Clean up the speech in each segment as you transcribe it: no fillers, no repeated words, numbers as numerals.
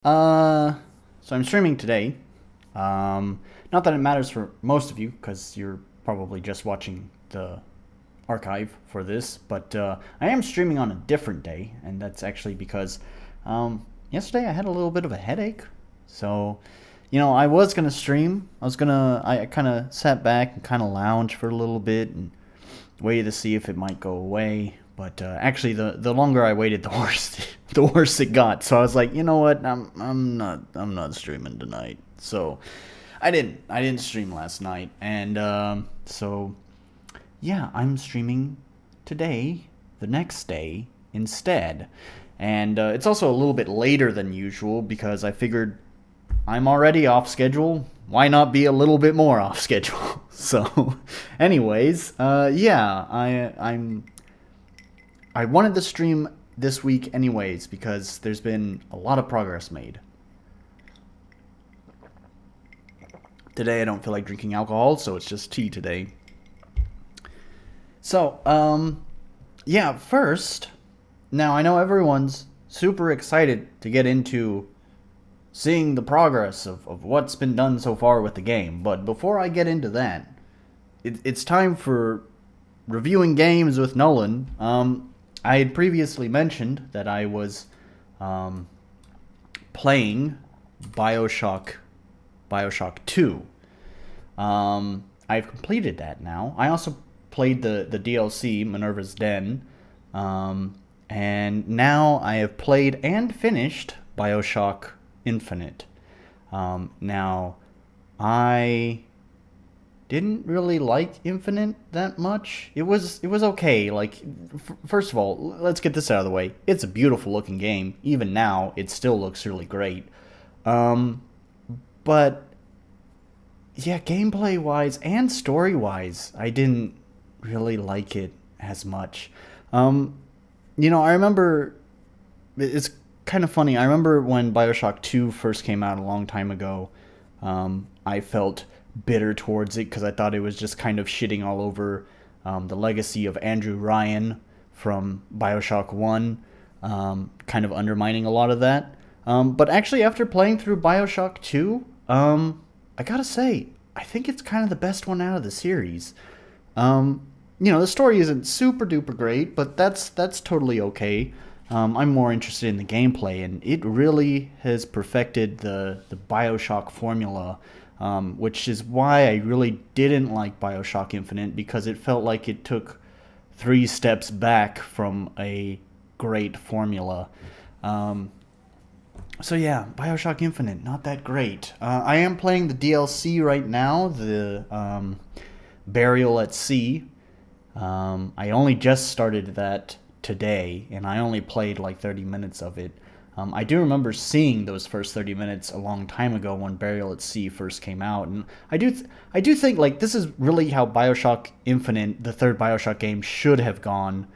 Uh, so I'm streaming today. Not that it matters for most of you, because you're probably just watching the archive for this, but I am streaming on a different day, and that's actually because yesterday I had a little bit of a headache. So, I was gonna stream. I kind of sat back and kind of lounged for a little bit and waited to see if it might go away. But actually, the longer I waited, the worse the worse it got. So I was like, you know what? I'm not streaming tonight. So I didn't stream last night, and so yeah, I'm streaming today, the next day instead. And it's also a little bit later than usual because I figured I'm already off schedule. Why not be a little bit more off schedule? So, anyways, yeah, I wanted to stream this week anyways because there's been a lot of progress made. Today I don't feel like drinking alcohol, so it's just tea today. So, yeah, first, now I know everyone's super excited to get into seeing the progress of what's been done so far with the game, but before I get into that, it's time for reviewing games with Nolan. I had previously mentioned that I was um, playing Bioshock Bioshock 2. I've completed that now. I also played the DLC Minerva's Den, and now I have played and finished Bioshock Infinite. Now, I didn't really like Infinite that much. It was okay. Like, first of all, let's get this out of the way. It's a beautiful looking game. Even now, it still looks really great. Um, but yeah, gameplay wise and story wise, I didn't really like it as much. Um, I remember it's kind of funny. I remember when Bioshock 2 first came out a long time ago. I felt bitter towards it because I thought it was just kind of shitting all over the legacy of Andrew Ryan from Bioshock 1, kind of undermining a lot of that. But actually, after playing through Bioshock 2, I gotta say, I think it's kind of the best one out of the series. The story isn't super duper great, but that's totally okay. I'm more interested in the gameplay, and it really has perfected the Bioshock formula, which is why I really didn't like Bioshock Infinite because it felt like it took three steps back from a great formula. Um, so yeah, Bioshock Infinite, not that great. I am playing the DLC right now, the Burial at Sea. I only just started that today, and I only played like 30 minutes of it. I do remember seeing those first 30 minutes a long time ago when Burial at Sea first came out, and I do think like this is really how Bioshock Infinite, the third Bioshock game, should have gone.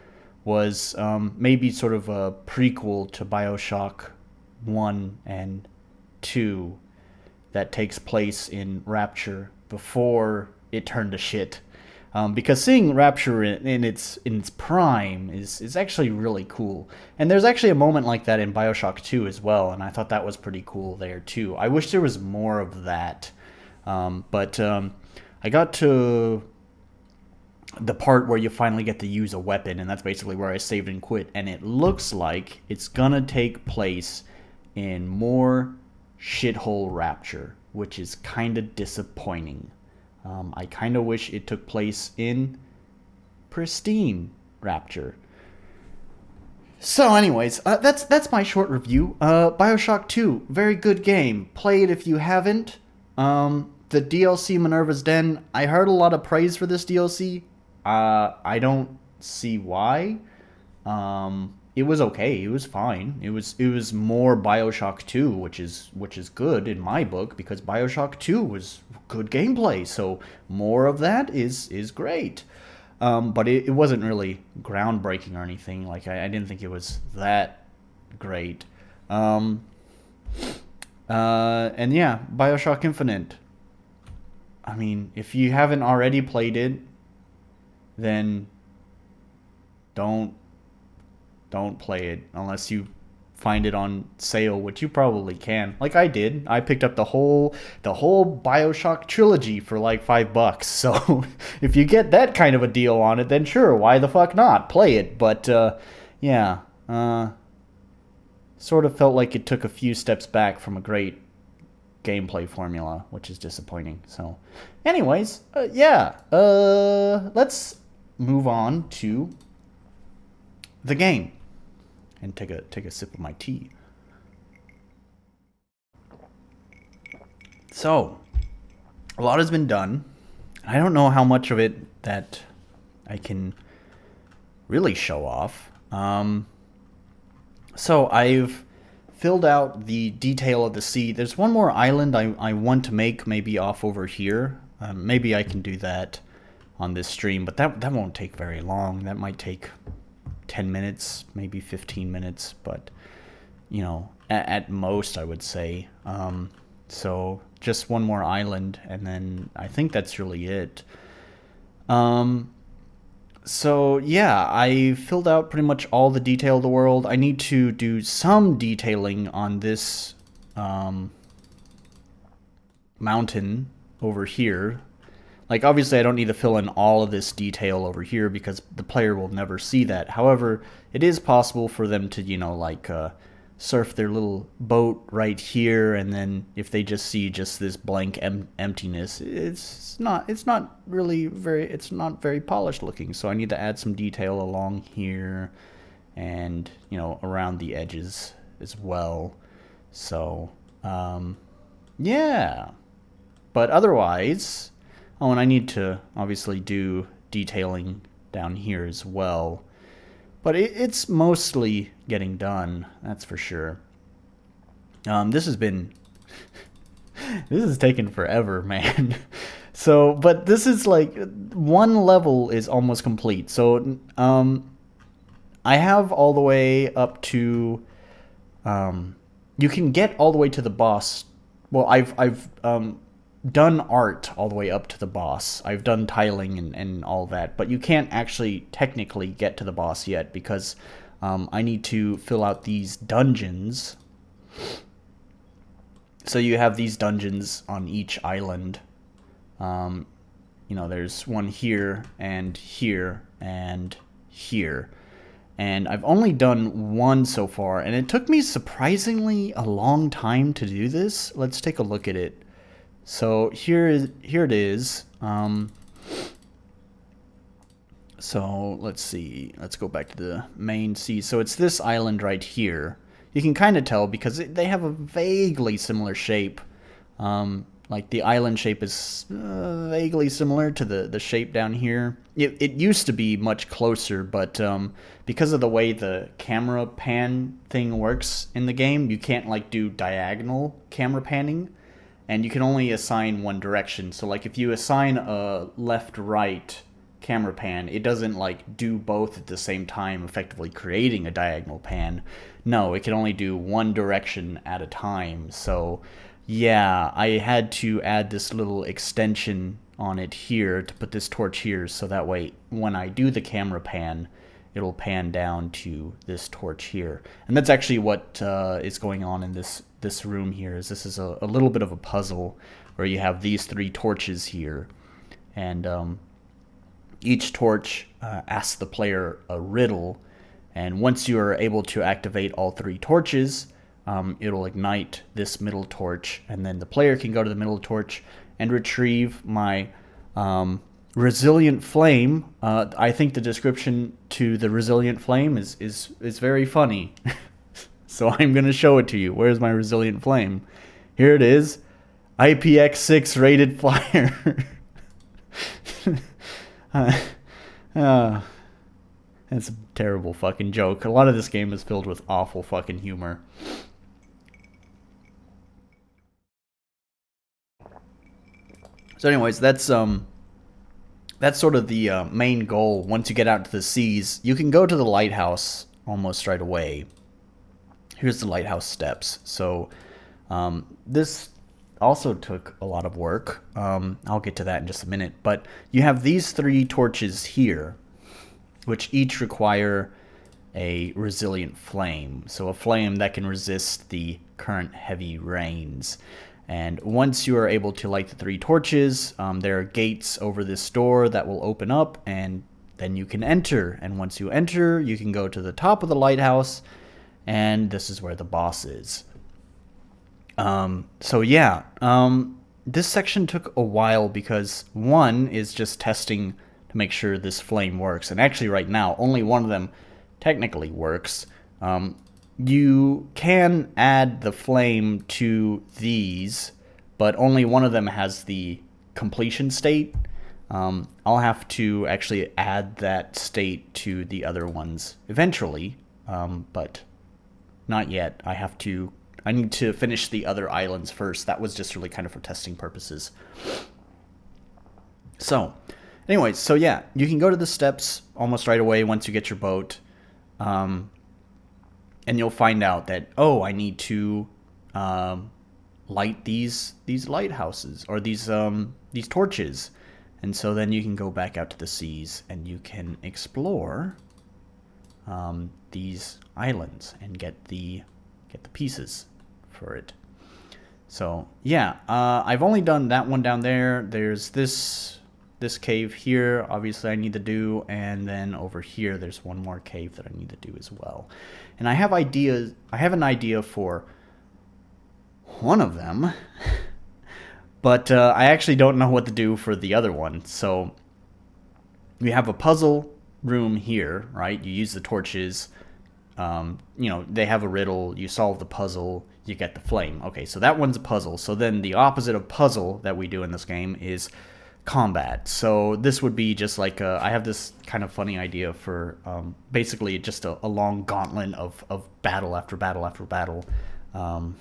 Was maybe sort of a prequel to Bioshock 1 and 2 that takes place in Rapture before it turned to shit. Because seeing Rapture in its prime is actually really cool, and there's actually a moment like that in Bioshock 2 as well, and I thought that was pretty cool there too. I wish there was more of that, but I got to the part where you finally get to use a weapon, and that's basically where I saved and quit. And it looks like it's gonna take place in more shithole Rapture, which is kind of disappointing. I kind of wish it took place in pristine Rapture. So, anyways, that's my short review. Bioshock 2, very good game. Play it if you haven't. The DLC Minerva's Den, I heard a lot of praise for this DLC. I don't see why. It was okay. It was fine. It was more Bioshock 2, which is good in my book because Bioshock 2 was good gameplay. So more of that is great. But it wasn't really groundbreaking or anything. Like I didn't think it was that great. Um, and yeah, Bioshock Infinite. I mean, if you haven't already played it, then don't don't play it unless you find it on sale, which you probably can. Like I did. I picked up the whole Bioshock trilogy for like $5. So if you get that kind of a deal on it, then sure, why the fuck not? Play it. But yeah, sort of felt like it took a few steps back from a great gameplay formula, which is disappointing. So anyways, yeah, let's move on to the game and take a sip of my tea. So a lot has been done. I don't know how much of it that I can really show off. So I've filled out the detail of the sea. There's one more island I want to make, maybe off over here. Maybe I can do that on this stream, but that won't take very long. That might take 10 minutes, maybe 15 minutes, but you know, at most I would say. So just one more island, and then I think that's really it. So yeah, I filled out pretty much all the detail of the world. I need to do some detailing on this mountain over here. Like, obviously I don't need to fill in all of this detail over here because the player will never see that. However, it is possible for them to, you know, like surf their little boat right here, and then if they just see just this blank emptiness, it's not very polished looking. So I need to add some detail along here and, you know, around the edges as well. So yeah, but otherwise, oh, and I need to obviously do detailing down here as well. But it's mostly getting done, that's for sure. This has been... this has taken forever, man. So, but this is like... one level is almost complete. So, I have all the way up to... you can get all the way to the boss. Well, I've done art all the way up to the boss. I've done tiling and all that, but you can't actually technically get to the boss yet because I need to fill out these dungeons. So you have these dungeons on each island. You know, there's one here and here and here. And I've only done one so far, and it took me surprisingly a long time to do this. Let's take a look at it. So here it is. So let's see. Let's go back to the main sea. So it's this island right here. You can kind of tell because they have a vaguely similar shape. Like the island shape is vaguely similar to the shape down here. It used to be much closer, but because of the way the camera pan thing works in the game, you can't like do diagonal camera panning. And you can only assign one direction. So like if you assign a left-right camera pan, it doesn't like do both at the same time, effectively creating a diagonal pan. No, it can only do one direction at a time. So yeah, I had to add this little extension on it here to put this torch here, so that way when I do the camera pan, it'll pan down to this torch here. And that's actually what is going on in this room here. This is a little bit of a puzzle where you have these three torches here, and each torch asks the player a riddle, and once you are able to activate all three torches, it'll ignite this middle torch, and then the player can go to the middle torch and retrieve my resilient flame. I think the description to the resilient flame is very funny. So I'm going to show it to you. Where's my resilient flame? Here it is. IPX6 rated flyer. That's a terrible fucking joke. A lot of this game is filled with awful fucking humor. So anyways, that's sort of the main goal. Once you get out to the seas, you can go to the lighthouse almost right away. Here's the lighthouse steps. So this also took a lot of work. I'll get to that in just a minute. But you have these three torches here, which each require a resilient flame. So a flame that can resist the current heavy rains. And once you are able to light the 3 torches, there are gates over this door that will open up, and then you can enter. And once you enter, you can go to the top of the lighthouse, and this is where the boss is. So yeah, this section took a while because one is just testing to make sure this flame works. And actually right now, only one of them technically works. You can add the flame to these, but only one of them has the completion state. I'll have to actually add that state to the other ones eventually, but not yet. I need to finish the other islands first. That was just really kind of for testing purposes. So, anyways, so yeah, you can go to the steps almost right away once you get your boat. And you'll find out that, oh, I need to light these lighthouses or these torches. And so then you can go back out to the seas and you can explore these islands and get the pieces for it. So yeah, I've only done that one down there. There's this cave here, obviously I need to do, and then over here there's one more cave that I need to do as well. And I have an idea for one of them, but I actually don't know what to do for the other one. So we have a puzzle room here, right? You use the torches, they have a riddle, you solve the puzzle, you get the flame. Okay, so that one's a puzzle. So then the opposite of puzzle that we do in this game is combat. So this would be just like I have this kind of funny idea for basically just a long gauntlet of battle after battle after battle. And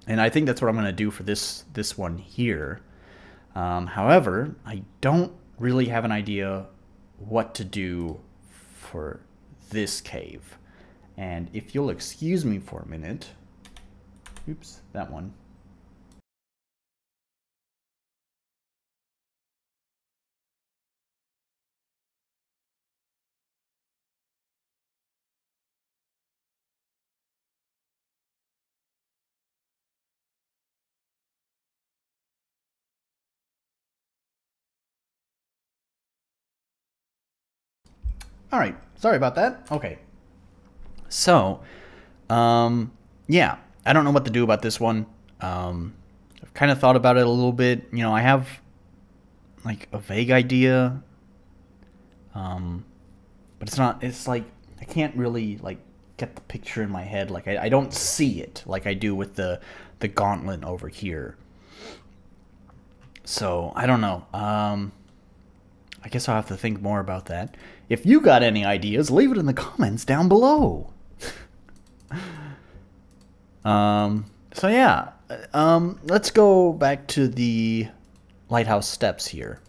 I think that's what I'm going to do for this one here. However, I don't really have an idea what to do for this cave. And if you'll excuse me for a minute. Oops, that one. All right, sorry about that. Okay. So, yeah, I don't know what to do about this one. I've kind of thought about it a little bit. I have like a vague idea, but it's like I can't really like get the picture in my head. Like I don't see it like I do with the gauntlet over here. So I don't know. I guess I'll have to think more about that. If you got any ideas, leave it in the comments down below. So yeah, let's go back to the lighthouse steps here.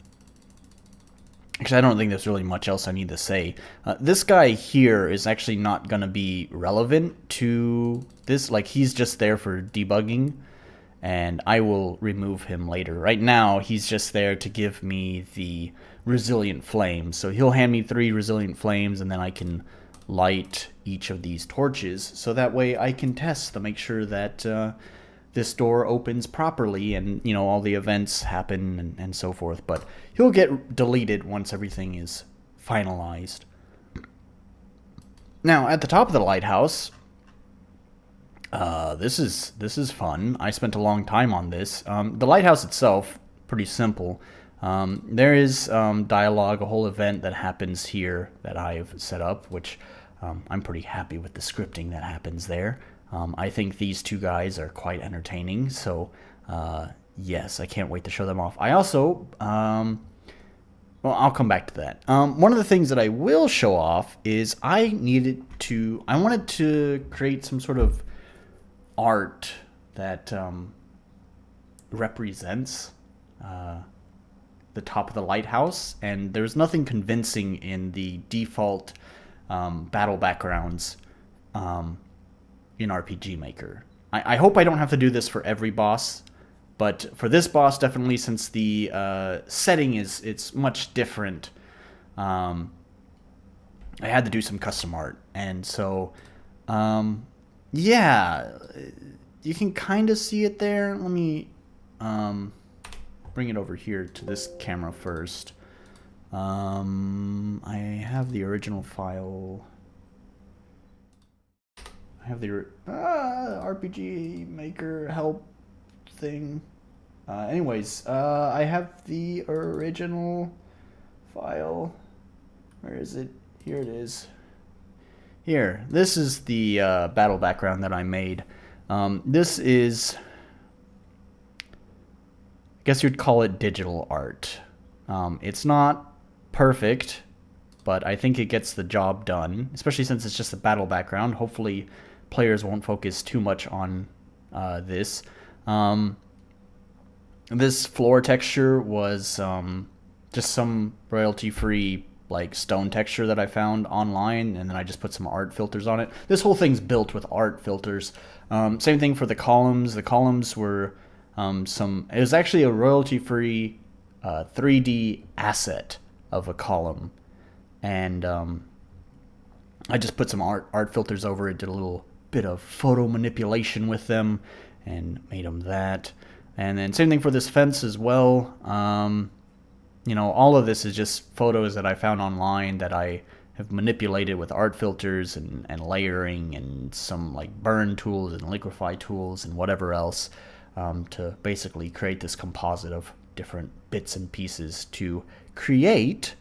Actually, I don't think there's really much else I need to say. This guy here is actually not going to be relevant to this. Like, he's just there for debugging, and I will remove him later. Right now, he's just there to give me the resilient flames. So he'll hand me 3 resilient flames, and then I can light each of these torches. So that way I can test to make sure that this door opens properly and, all the events happen and so forth. But he'll get deleted once everything is finalized. Now, at the top of the lighthouse, this is fun. I spent a long time on this. The lighthouse itself, pretty simple. There is dialogue, a whole event that happens here that I've set up, which I'm pretty happy with the scripting that happens there. I think these 2 guys are quite entertaining, so yes, I can't wait to show them off. I also, well, I'll come back to that. One of the things that I will show off is I wanted to create some sort of art that represents the top of the lighthouse, and there's nothing convincing in the default battle backgrounds in RPG Maker. I hope I don't have to do this for every boss, but for this boss, definitely, since the setting it's much different. I had to do some custom art, and so yeah, you can kind of see it there. Let me bring it over here to this camera first. I have the original file. I have the RPG Maker help thing. Anyways, I have the original file. Where is it? Here it is. Here. This is the battle background that I made. This is, I guess you'd call it digital art. It's not perfect, but I think it gets the job done, especially since it's just a battle background. Hopefully players won't focus too much on this. This floor texture was just some royalty-free like stone texture that I found online, and then I just put some art filters on it. This whole thing's built with art filters. Same thing for the columns. The columns were it was actually a royalty-free 3D asset of a column, and I just put some art filters over it, did a little bit of photo manipulation with them, and made them that. And then same thing for this fence as well. You know, all of this is just photos that I found online that I have manipulated with art filters and layering and some like burn tools and liquify tools and whatever else to basically create this composite of different bits and pieces to create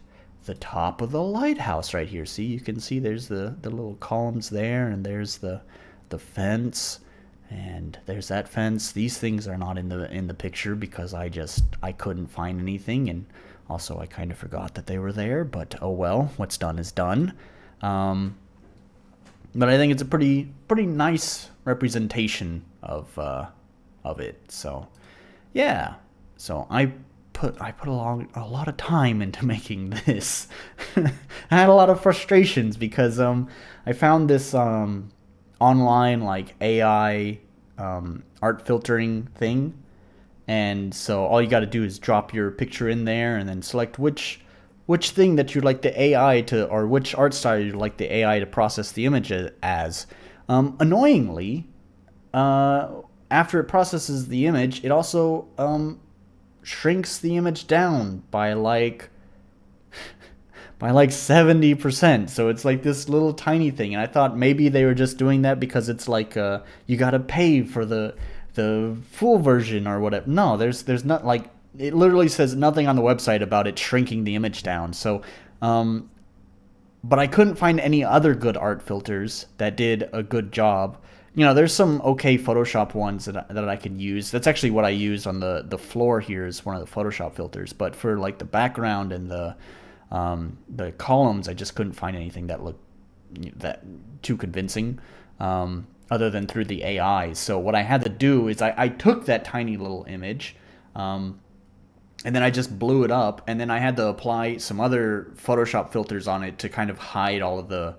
the top of the lighthouse right here. See, you can see there's the little columns there, and there's the fence, and there's that fence. These things are not in the picture because I couldn't find anything, and also I kind of forgot that they were there, but oh well, what's done is done. But I think it's a pretty nice representation of it. So yeah, so I put a lot of time into making this. I had a lot of frustrations because I found this online like AI art filtering thing, and so all you got to do is drop your picture in there and then select which thing that you'd like the AI to, or which art style you'd like the AI to process the image as. Annoyingly, after it processes the image, it also shrinks the image down by like 70%. So it's like this little tiny thing, and I thought maybe they were just doing that because it's like you gotta pay for the full version or whatever. No, there's not, like, it literally says nothing on the website about it shrinking the image down. So but I couldn't find any other good art filters that did a good job. You know, there's some okay Photoshop ones that I could use. That's actually what I used on the floor here, is one of the Photoshop filters. But for like the background and the columns, I just couldn't find anything that looked too convincing, other than through the AI. So what I had to do is I took that tiny little image, and then I just blew it up, and then I had to apply some other Photoshop filters on it to kind of hide all of the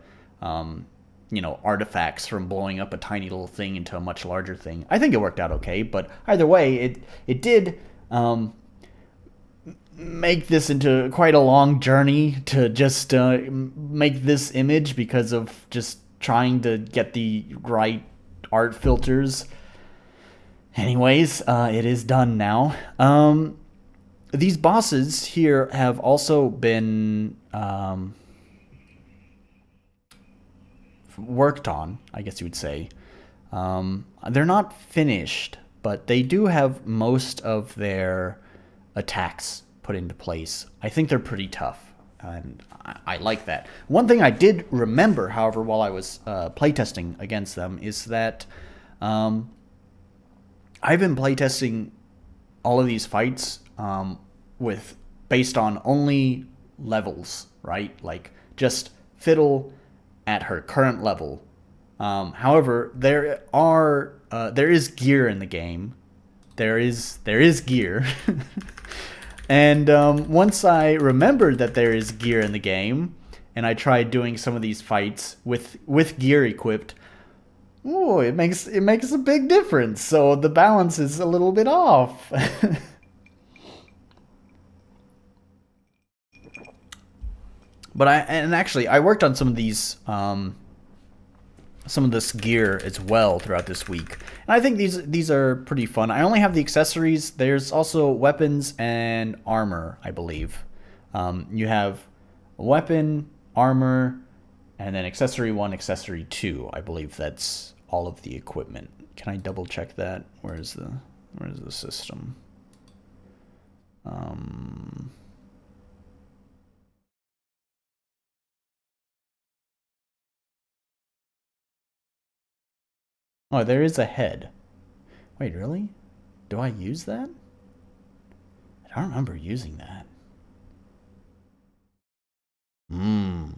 artifacts from blowing up a tiny little thing into a much larger thing. I think it worked out okay, but either way, it did make this into quite a long journey to just make this image, because of just trying to get the right art filters. Anyways, it is done now. These bosses here have also been worked on, I guess you would say. They're not finished, but they do have most of their attacks put into place. I think they're pretty tough, and I like that. One thing I did remember, however, while I was playtesting against them, is that I've been playtesting all of these fights based on only levels, right? Like just Fiddle at her current level. However, there is gear in the game. There is gear. And once I remembered that there is gear in the game, and I tried doing some of these fights with gear equipped, ooh, it makes a big difference. So the balance is a little bit off. But actually I worked on some of these some of this gear as well throughout this week, and I think these are pretty fun. I only have the accessories. There's also weapons and armor, I believe. You have weapon, armor, and then accessory 1, accessory 2. I believe that's all of the equipment. Can I double check that? Where's the system? Oh, there is a head. Wait, really? Do I use that? I don't remember using that. I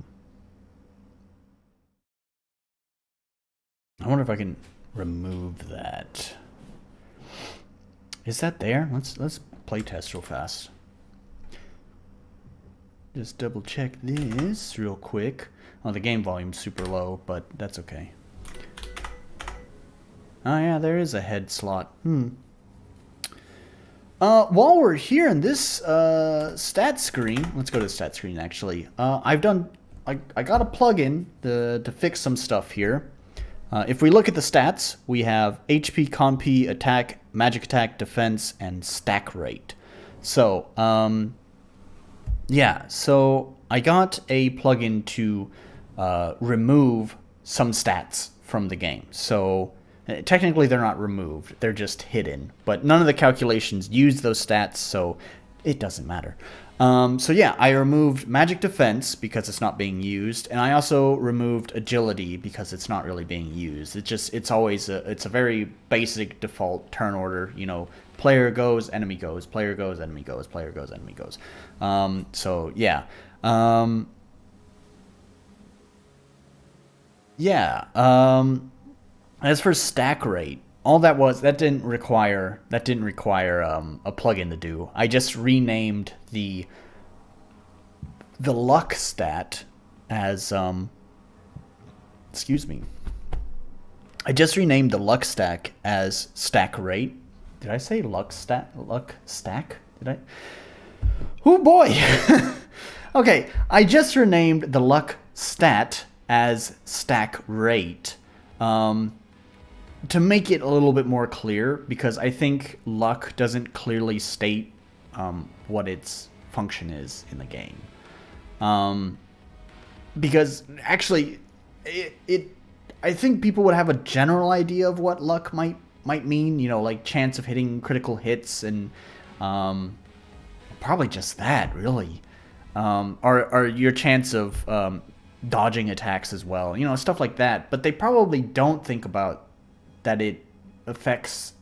wonder if I can remove that. Is that there? Let's play test real fast. Just double check this real quick. Oh, the game volume's super low, but that's okay. Oh yeah, there is a head slot. While we're here in this stat screen, let's go to the stat screen actually. I got a plugin to fix some stuff here. If we look at the stats, we have HP, Comp, attack, magic attack, defense, and stack rate. So, yeah, so I got a plugin to remove some stats from the game. So technically they're not removed, they're just hidden. But none of the calculations use those stats, so it doesn't matter. So yeah, I removed magic defense because it's not being used, and I also removed agility because it's not really being used. It's always it's a very basic default turn order. You know, player goes, enemy goes, player goes, enemy goes, player goes, enemy goes. So yeah, yeah. As for stack rate, all that didn't require a plugin to do. I just renamed the luck stat as excuse me. I just renamed the luck stack as stack rate. Did I say luck stat? Luck stack? Did I? Oh boy. Okay, I just renamed the luck stat as stack rate. To make it a little bit more clear, because I think luck doesn't clearly state what its function is in the game. Because actually, I think people would have a general idea of what luck might mean. You know, like chance of hitting critical hits and probably just that, really. Or your chance of dodging attacks as well. You know, stuff like that. But they probably don't think about that it affects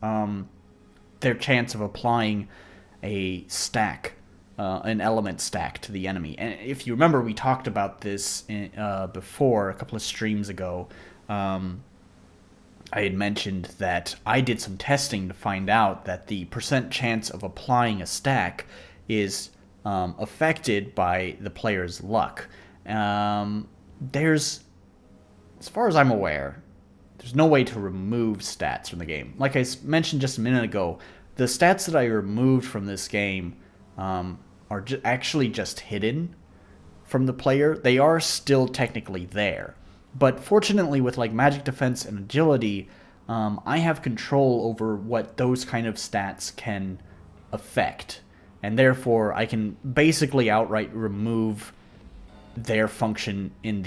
their chance of applying a stack, an element stack to the enemy. And if you remember, we talked about this before, a couple of streams ago. I had mentioned that I did some testing to find out that the percent chance of applying a stack is affected by the player's luck. There's, as far as I'm aware, there's no way to remove stats from the game. Like I mentioned just a minute ago, the stats that I removed from this game are actually just hidden from the player. They are still technically there. But fortunately, with like magic defense and agility, I have control over what those kind of stats can affect. And therefore, I can basically outright remove their function in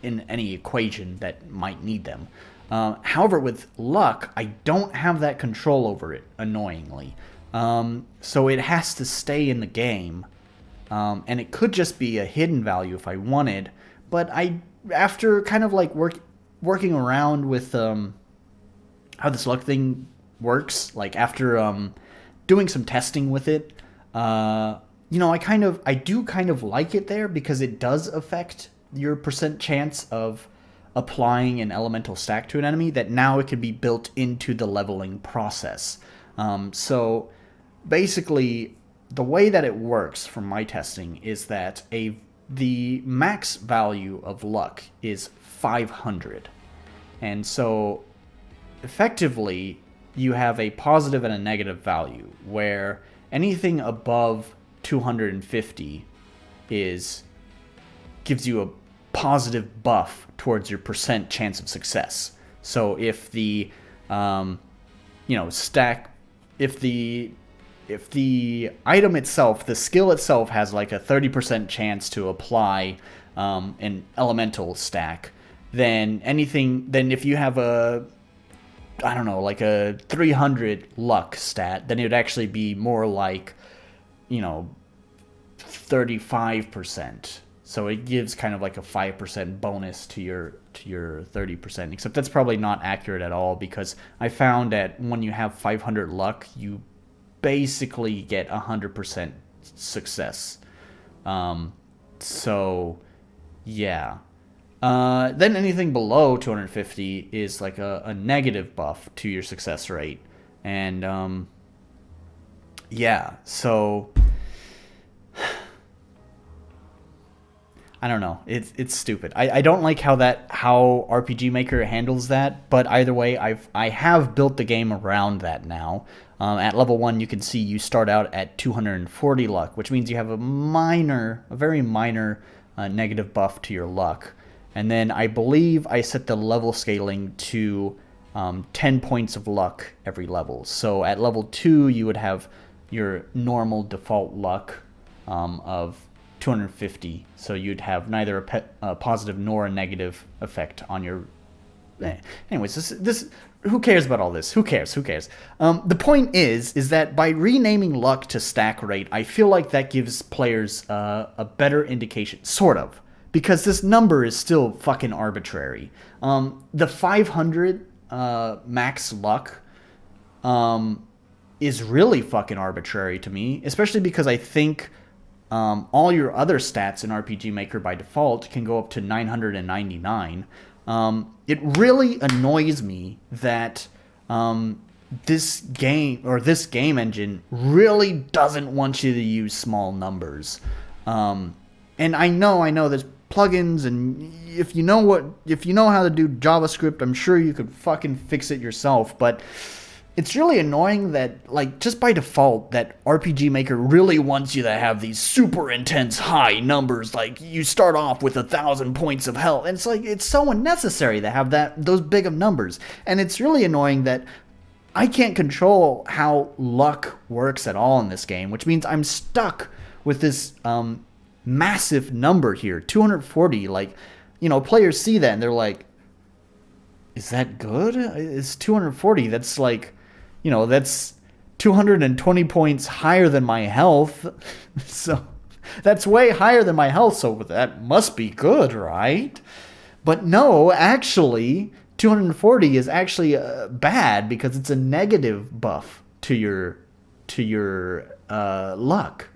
any equation that might need them. However, with luck, I don't have that control over it, annoyingly. So it has to stay in the game, and it could just be a hidden value if I wanted, but after kind of like working around with how this luck thing works, like after doing some testing with it, you know, I do kind of like it there because it does affect your percent chance of applying an elemental stack to an enemy, that now it can be built into the leveling process. So basically, the way that it works from my testing is that the max value of luck is 500. And so effectively, you have a positive and a negative value, where anything above 250 is gives you a positive buff towards your percent chance of success. So if the stack, if the item itself, the skill itself has like a 30% chance to apply an elemental stack, then if you have like a 300 luck stat, then it would actually be more like, 35%. So it gives kind of like a 5% bonus to your 30%. Except that's probably not accurate at all, because I found that when you have 500 luck, you basically get 100% success. So yeah. Then anything below 250 is like a negative buff to your success rate. And yeah, so I don't know. It's stupid. I don't like how RPG Maker handles that, but either way, I have built the game around that now. At level 1, you can see you start out at 240 luck, which means you have a very minor negative buff to your luck. And then I believe I set the level scaling to 10 points of luck every level. So at level 2, you would have your normal default luck of 250. So you'd have neither a positive nor a negative effect on your... Anyways, this who cares about all this? Who cares? The point is that by renaming luck to stack rate, I feel like that gives players a better indication, sort of, because this number is still fucking arbitrary. The 500 max luck is really fucking arbitrary to me, especially because I think all your other stats in RPG Maker by default can go up to 999. It really annoys me that this game engine really doesn't want you to use small numbers. And I know there's plugins, and if you know how to do JavaScript, I'm sure you could fucking fix it yourself, but it's really annoying that, like, just by default, that RPG Maker really wants you to have these super intense high numbers. Like, you start off with 1,000 points of health, and it's like, it's so unnecessary to have those big of numbers. And it's really annoying that I can't control how luck works at all in this game, which means I'm stuck with this massive number here, 240. Like, players see that and they're like, is that good? It's 240. That's like, that's 220 points higher than my health. So that's way higher than my health. So that must be good, right? But no, actually, 240 is actually bad, because it's a negative buff to your luck.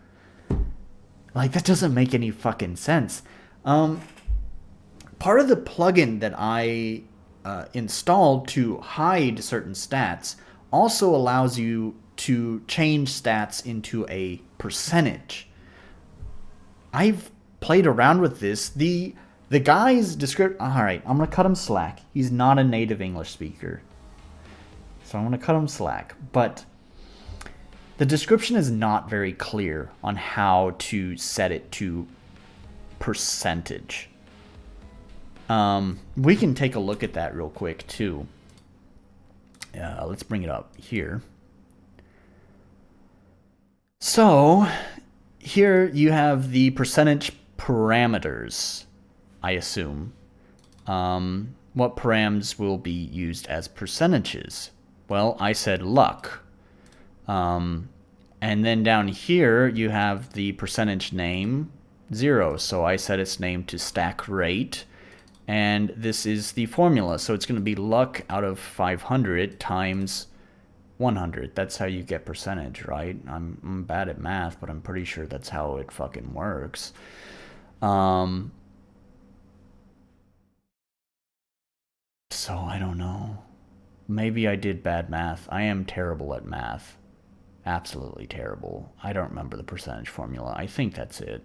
Like, that doesn't make any fucking sense. Part of the plugin that I installed to hide certain stats also allows you to change stats into a percentage. I've played around with this. The guy's description... Alright, I'm going to cut him slack. He's not a native English speaker, so I'm going to cut him slack. But the description is not very clear on how to set it to percentage. We can take a look at that real quick too. Let's bring it up here. So here you have the percentage parameters, I assume. What params will be used as percentages? Well, I said luck. And then down here you have the percentage name 0. So I set its name to stack rate. And this is the formula. So it's going to be luck out of 500 times 100. That's how you get percentage, right? I'm bad at math, but I'm pretty sure that's how it fucking works. So I don't know. Maybe I did bad math. I am terrible at math. Absolutely terrible. I don't remember the percentage formula. I think that's it.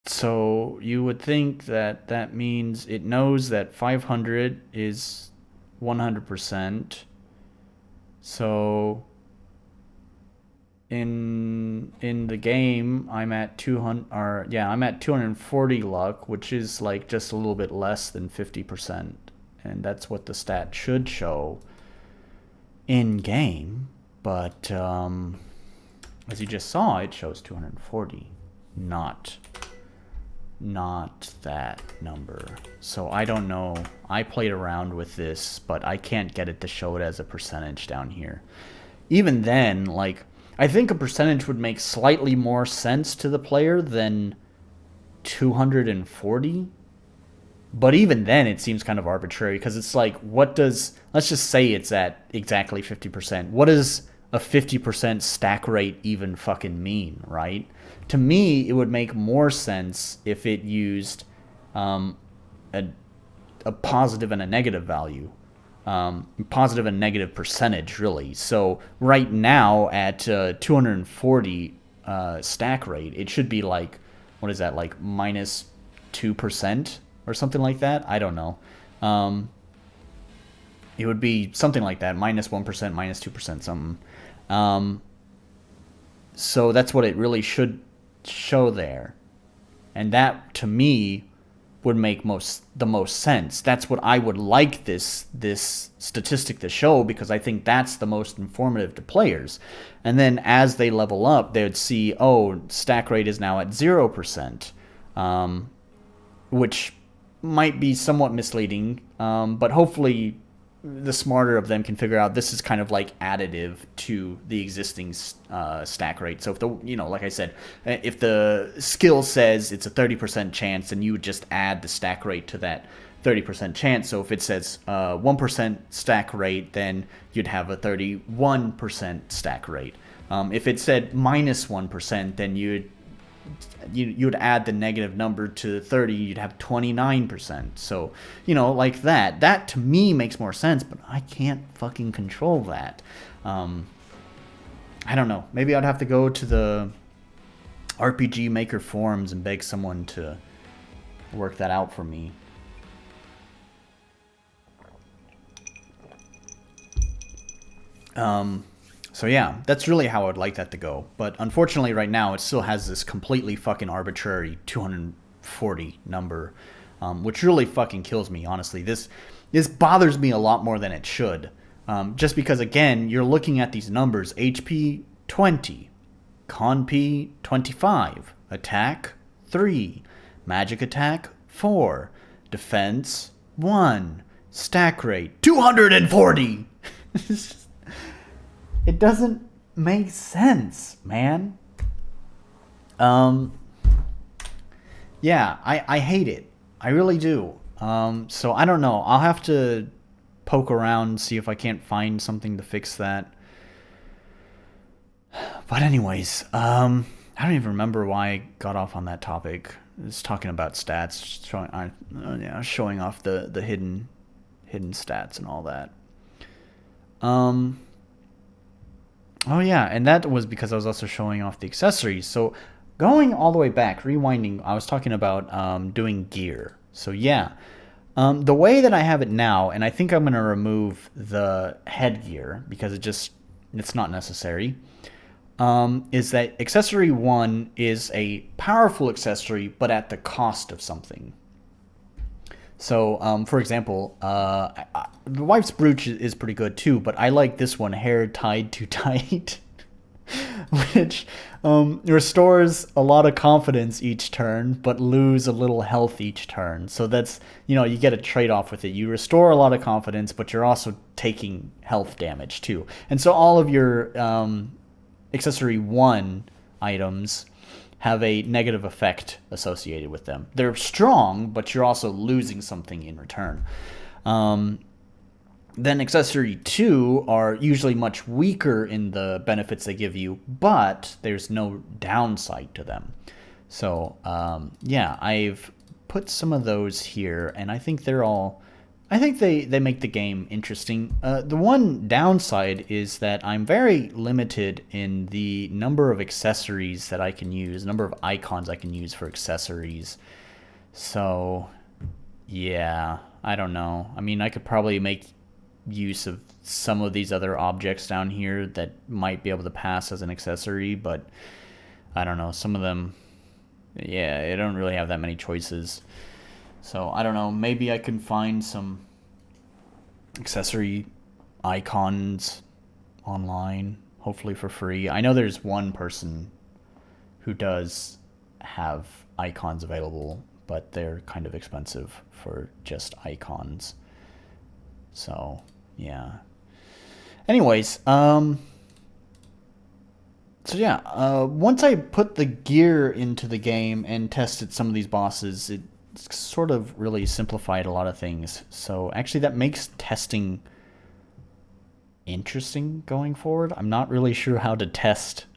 So you would think that means it knows that 500 is 100%. So in the game, I'm at 200, or yeah, I'm at 240 luck, which is like just a little bit less than 50%, and that's what the stat should show in game. But as you just saw, it shows 240, not that number. So I don't know. I played around with this, but I can't get it to show it as a percentage down here. Even then, like, I think a percentage would make slightly more sense to the player than 240. But even then, it seems kind of arbitrary because it's like, what does, let's just say it's at exactly 50%. What does a 50% stack rate even fucking mean, right? To me, it would make more sense if it used a positive and a negative value. Positive and negative percentage, really. So right now at 240 stack rate, it should be like, what is that, like minus 2% or something like that? I don't know. It would be something like that, minus 1%, minus 2%, something. So that's what it really should show there. And that, to me, would make the most sense. That's what I would like this statistic to show, because I think that's the most informative to players. And then as they level up, they would see, oh, stack rate is now at 0%, which might be somewhat misleading, but hopefully the smarter of them can figure out this is kind of like additive to the existing stack rate. So if the, like I said, if the skill says it's a 30% chance, then you would just add the stack rate to that 30% chance. So if it says 1% stack rate, then you'd have a 31% stack rate. If it said minus 1%, then you'd add the negative number to 30, you'd have 29%. So, like that. That to me makes more sense, but I can't fucking control that. I don't know. Maybe I'd have to go to the RPG Maker forums and beg someone to work that out for me. So yeah, that's really how I would like that to go. But unfortunately right now it still has this completely fucking arbitrary 240 number, which really fucking kills me, honestly. This bothers me a lot more than it should. Just because, again, you're looking at these numbers: HP 20, Con P 25, Attack 3, Magic Attack 4, Defense 1, Stack Rate 240! It doesn't make sense, man. Yeah, I hate it. I really do. So I don't know. I'll have to poke around, see if I can't find something to fix that. But anyways, I don't even remember why I got off on that topic. It's talking about stats, showing off the hidden stats and all that. Oh yeah, and that was because I was also showing off the accessories. So going all the way back, rewinding, I was talking about doing gear. So yeah, the way that I have it now, and I think I'm going to remove the headgear because it's not necessary, is that accessory 1 is a powerful accessory, but at the cost of something. So, for example, the wife's brooch is pretty good too, but I like this one, hair tied too tight, which restores a lot of confidence each turn, but lose a little health each turn. So that's, you get a trade-off with it. You restore a lot of confidence, but you're also taking health damage too. And so all of your accessory 1 items have a negative effect associated with them. They're strong, but you're also losing something in return. Then accessory 2 are usually much weaker in the benefits they give you, but there's no downside to them. So yeah, I've put some of those here, and I think they make the game interesting. The one downside is that I'm very limited in the number of accessories that I can use, number of icons I can use for accessories. So, yeah, I don't know. I mean, I could probably make use of some of these other objects down here that might be able to pass as an accessory, but I don't know. Some of them, yeah, I don't really have that many choices. So I don't know. Maybe I can find some accessory icons online, hopefully for free. I know there's one person who does have icons available, but they're kind of expensive for just icons. So, yeah. Anyways, so yeah, once I put the gear into the game and tested some of these bosses, it sort of really simplified a lot of things. So actually that makes testing interesting going forward. I'm not really sure how to test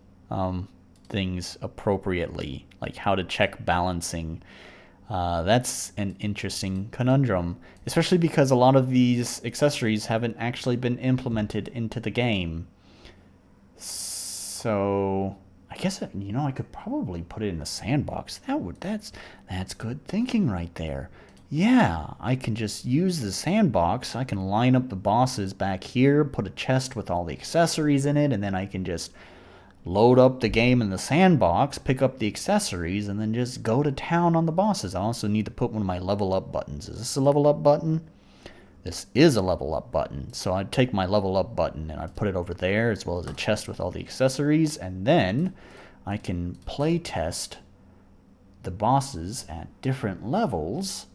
things appropriately, like how to check balancing. That's an interesting conundrum, especially because a lot of these accessories haven't actually been implemented into the game. So I guess I could probably put it in the sandbox. That's good thinking right there. Yeah, I can just use the sandbox. I can line up the bosses back here, put a chest with all the accessories in it, and then I can just load up the game in the sandbox, pick up the accessories, and then just go to town on the bosses. I also need to put one of my level up buttons. Is this a level up button? This is a level up button. So I'd take my level up button and I'd put it over there, as well as a chest with all the accessories, and then I can play test the bosses at different levels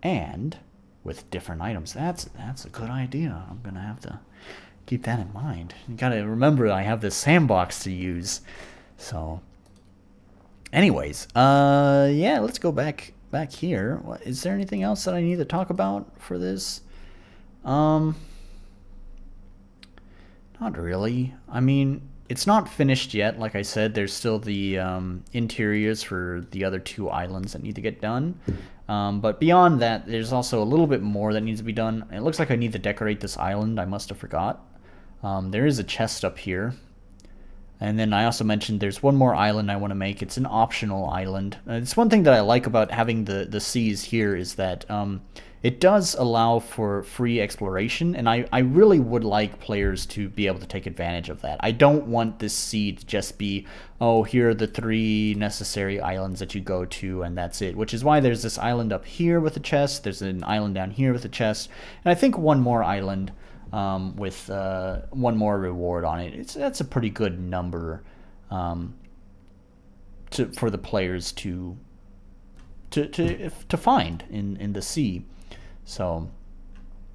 and with different items. That's a good idea. I'm gonna have to keep that in mind. You gotta remember I have this sandbox to use. So anyways, yeah, let's go back here. Is there anything else that I need to talk about for this? Not really. I mean, it's not finished yet. Like I said, there's still the interiors for the other two islands that need to get done. But beyond that, there's also a little bit more that needs to be done. It looks like I need to decorate this island. I must have forgot. There is a chest up here. And then I also mentioned there's one more island I want to make. It's an optional island. It's one thing that I like about having the seas here is that it does allow for free exploration, and I really would like players to be able to take advantage of that. I don't want this sea to just be, oh, here are the 3 necessary islands that you go to, and that's it. Which is why there's this island up here with a chest, there's an island down here with a chest, and I think one more island with one more reward on it. That's a pretty good number for the players to find in the sea. So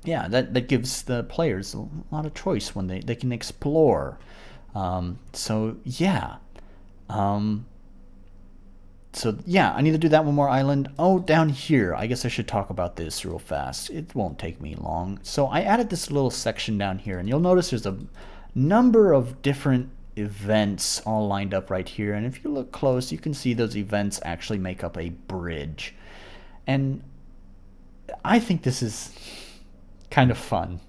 yeah, that gives the players a lot of choice when they can explore. So yeah. So yeah, I need to do that one more island. Oh, down here, I guess I should talk about this real fast. It won't take me long. So I added this little section down here, and you'll notice there's a number of different events all lined up right here. And if you look close, you can see those events actually make up a bridge. And I think this is kind of fun.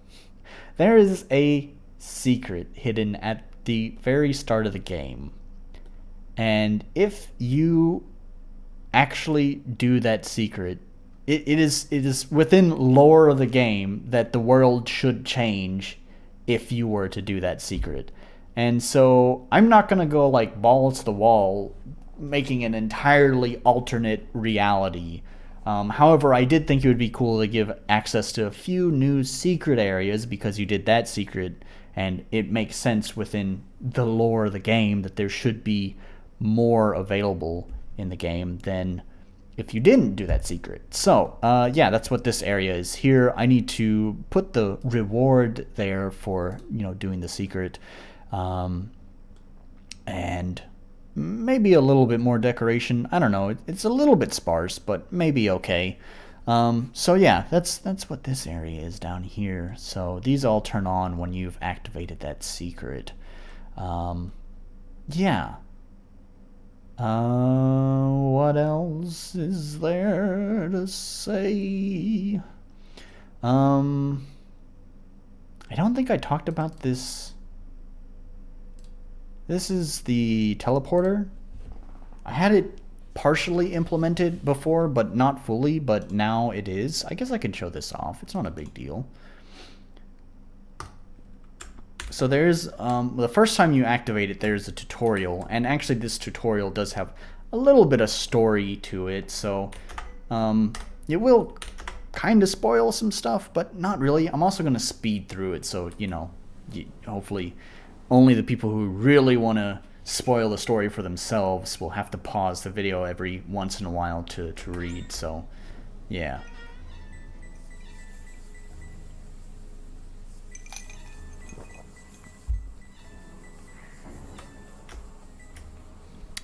There is a secret hidden at the very start of the game. And if you actually do that secret, it is within lore of the game that the world should change if you were to do that secret. And so I'm not going to go like balls to the wall making an entirely alternate reality. However, I did think it would be cool to give access to a few new secret areas because you did that secret, and it makes sense within the lore of the game that there should be more available in the game than if you didn't do that secret. So, yeah, that's what this area is here. I need to put the reward there for, doing the secret. And maybe a little bit more decoration. I don't know. It's a little bit sparse, but maybe okay. So yeah, that's what this area is down here. So these all turn on when you've activated that secret. Yeah. What else is there to say? I don't think I talked about this. This is the teleporter. I had it partially implemented before, but not fully, but now it is. I guess I can show this off. It's not a big deal. So there's the first time you activate it, there's a tutorial, and actually this tutorial does have a little bit of story to it, so it will kind of spoil some stuff, but not really. I'm also going to speed through it, so you know, hopefully only the people who really want to spoil the story for themselves will have to pause the video every once in a while to read. So yeah.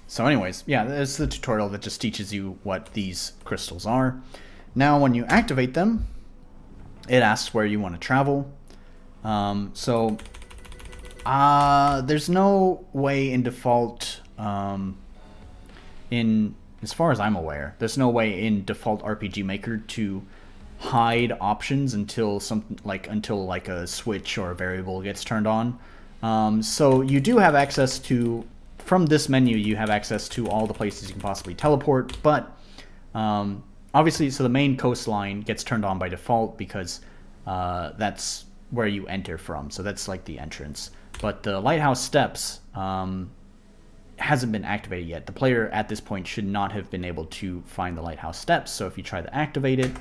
So anyways, yeah, it's the tutorial that just teaches you what these crystals are. Now when you activate them, it asks where you want to travel. There's no way in default, as far as I'm aware, there's no way in default RPG Maker to hide options until until a switch or a variable gets turned on. So you do have access to, from this menu, you have access to all the places you can possibly teleport, but obviously, so the main coastline gets turned on by default because that's where you enter from. So that's like the entrance. But the Lighthouse steps hasn't been activated yet. The player at this point should not have been able to find the Lighthouse steps. So if you try to activate it, it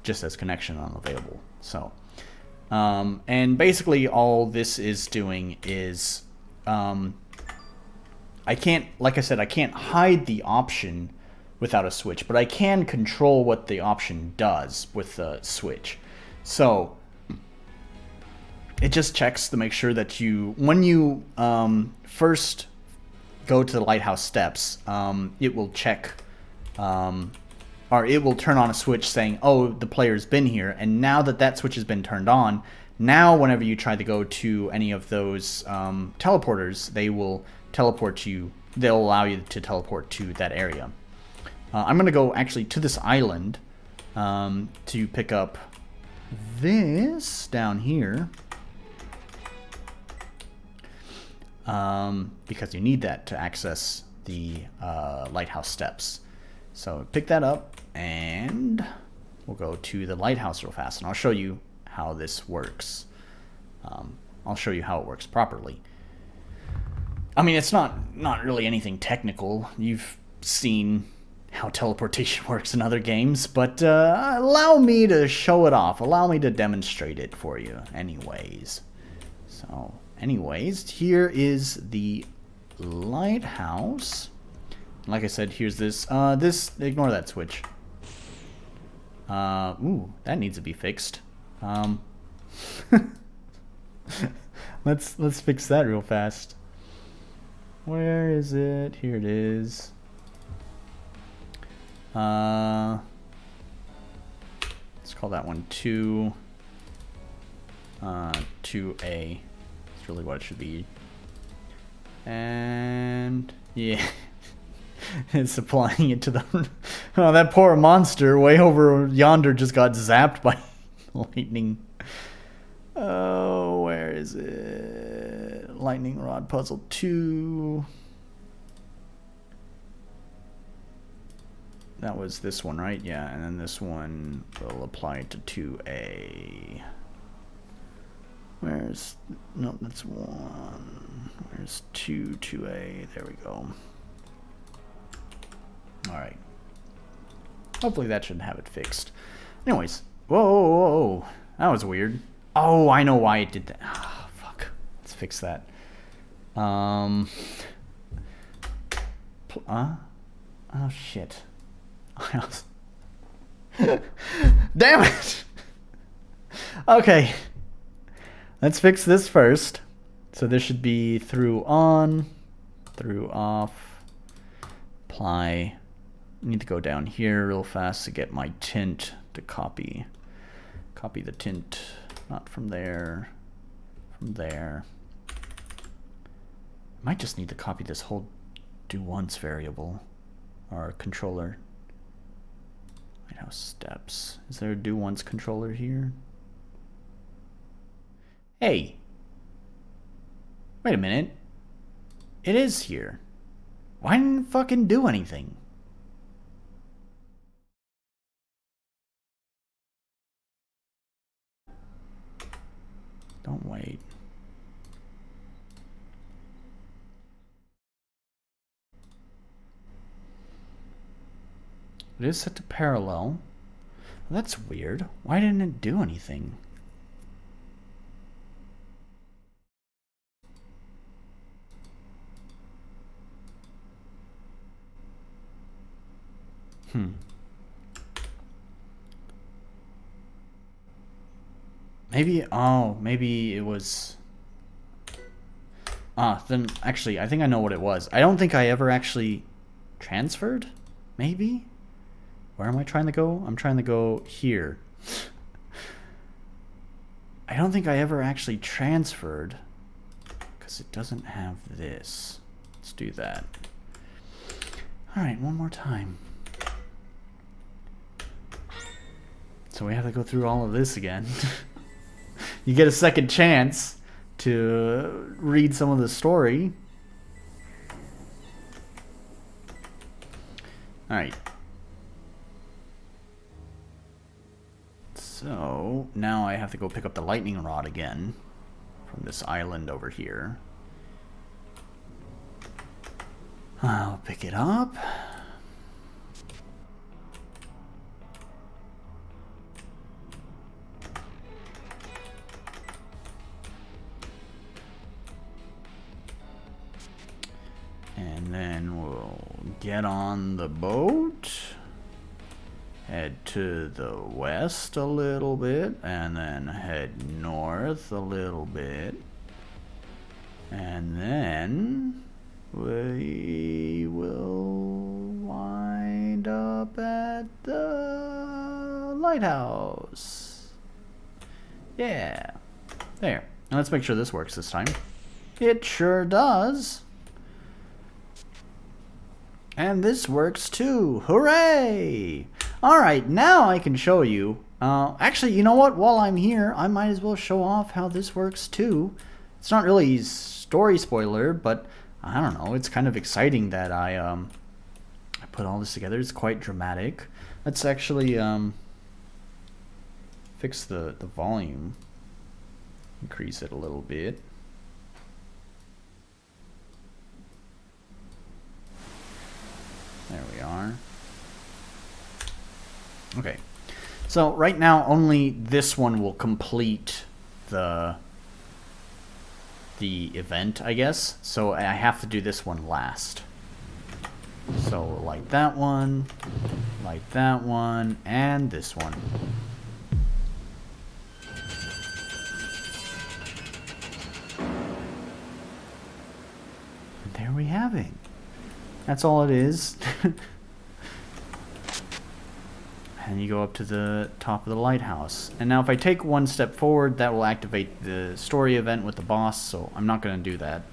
just says connection unavailable. So, and basically all this is doing is, I can't, like I said, I can't hide the option without a switch, but I can control what the option does with the switch. So it just checks to make sure that you, when you first go to the Lighthouse steps, it will check, or it will turn on a switch saying, oh, the player's been here, and now that that switch has been turned on, now whenever you try to go to any of those teleporters, they will teleport you, they'll allow you to teleport to that area. I'm going to go actually to this island to pick up this down here. Because you need that to access the Lighthouse steps. So pick that up and we'll go to the Lighthouse real fast and I'll show you how this works. I'll show you how it works properly. I mean, it's not really anything technical. You've seen how teleportation works in other games, but allow me to show it off. Allow me to demonstrate it for you anyways. So anyways, here is the Lighthouse. Like I said, here's this. Ignore that switch. Ooh, that needs to be fixed. Let's fix that real fast. Where is it? Here it is. Let's call that one 2. 2A. That's really what it should be. And yeah, it's applying it to the. Oh, that poor monster way over yonder just got zapped by lightning. Oh, where is it? Lightning Rod Puzzle 2. That was this one, right? Yeah, and then this one will apply to 2A. Where's... Nope, that's 1. Where's 2A? There we go. Alright. Hopefully that should have it fixed. Anyways. Whoa, whoa, whoa. That was weird. Oh, I know why it did that. Oh, fuck. Let's fix that. Oh, shit. Damn it! Okay. Let's fix this first. So this should be through on, through off, apply. I need to go down here real fast to get my tint to copy. Copy the tint, not from there, from there. I might just need to copy this whole do once variable or controller. Lighthouse steps. Is there a do once controller here? Hey, wait a minute. It is here. Why didn't it fucking do anything? Don't wait. It is set to parallel. That's weird. Why didn't it do anything? Maybe, oh, maybe it was... then actually, I think I know what it was. I don't think I ever actually transferred, maybe? Where am I trying to go? I'm trying to go here. I don't think I ever actually transferred, because it doesn't have this. Let's do that. Alright, one more time. So we have to go through all of this again. You get a second chance to read some of the story. Alright. So, now I have to go pick up the lightning rod again from this island over here. I'll pick it up. And then we'll get on the boat, head to the west a little bit, and then head north a little bit. And then we will wind up at the lighthouse. Yeah. There. Now let's make sure this works this time. It sure does. And this works too. Hooray! Alright, now I can show you. Actually, you know what? While I'm here, I might as well show off how this works too. It's not really story spoiler, but I don't know. It's kind of exciting that I put all this together. It's quite dramatic. Let's actually fix the volume. Increase it a little bit. There we are. Okay. So right now only this one will complete the event, I guess. So I have to do this one last. So like that one, and this one. And there we have it. That's all it is. And you go up to the top of the lighthouse. And now if I take one step forward, that will activate the story event with the boss, so I'm not going to do that.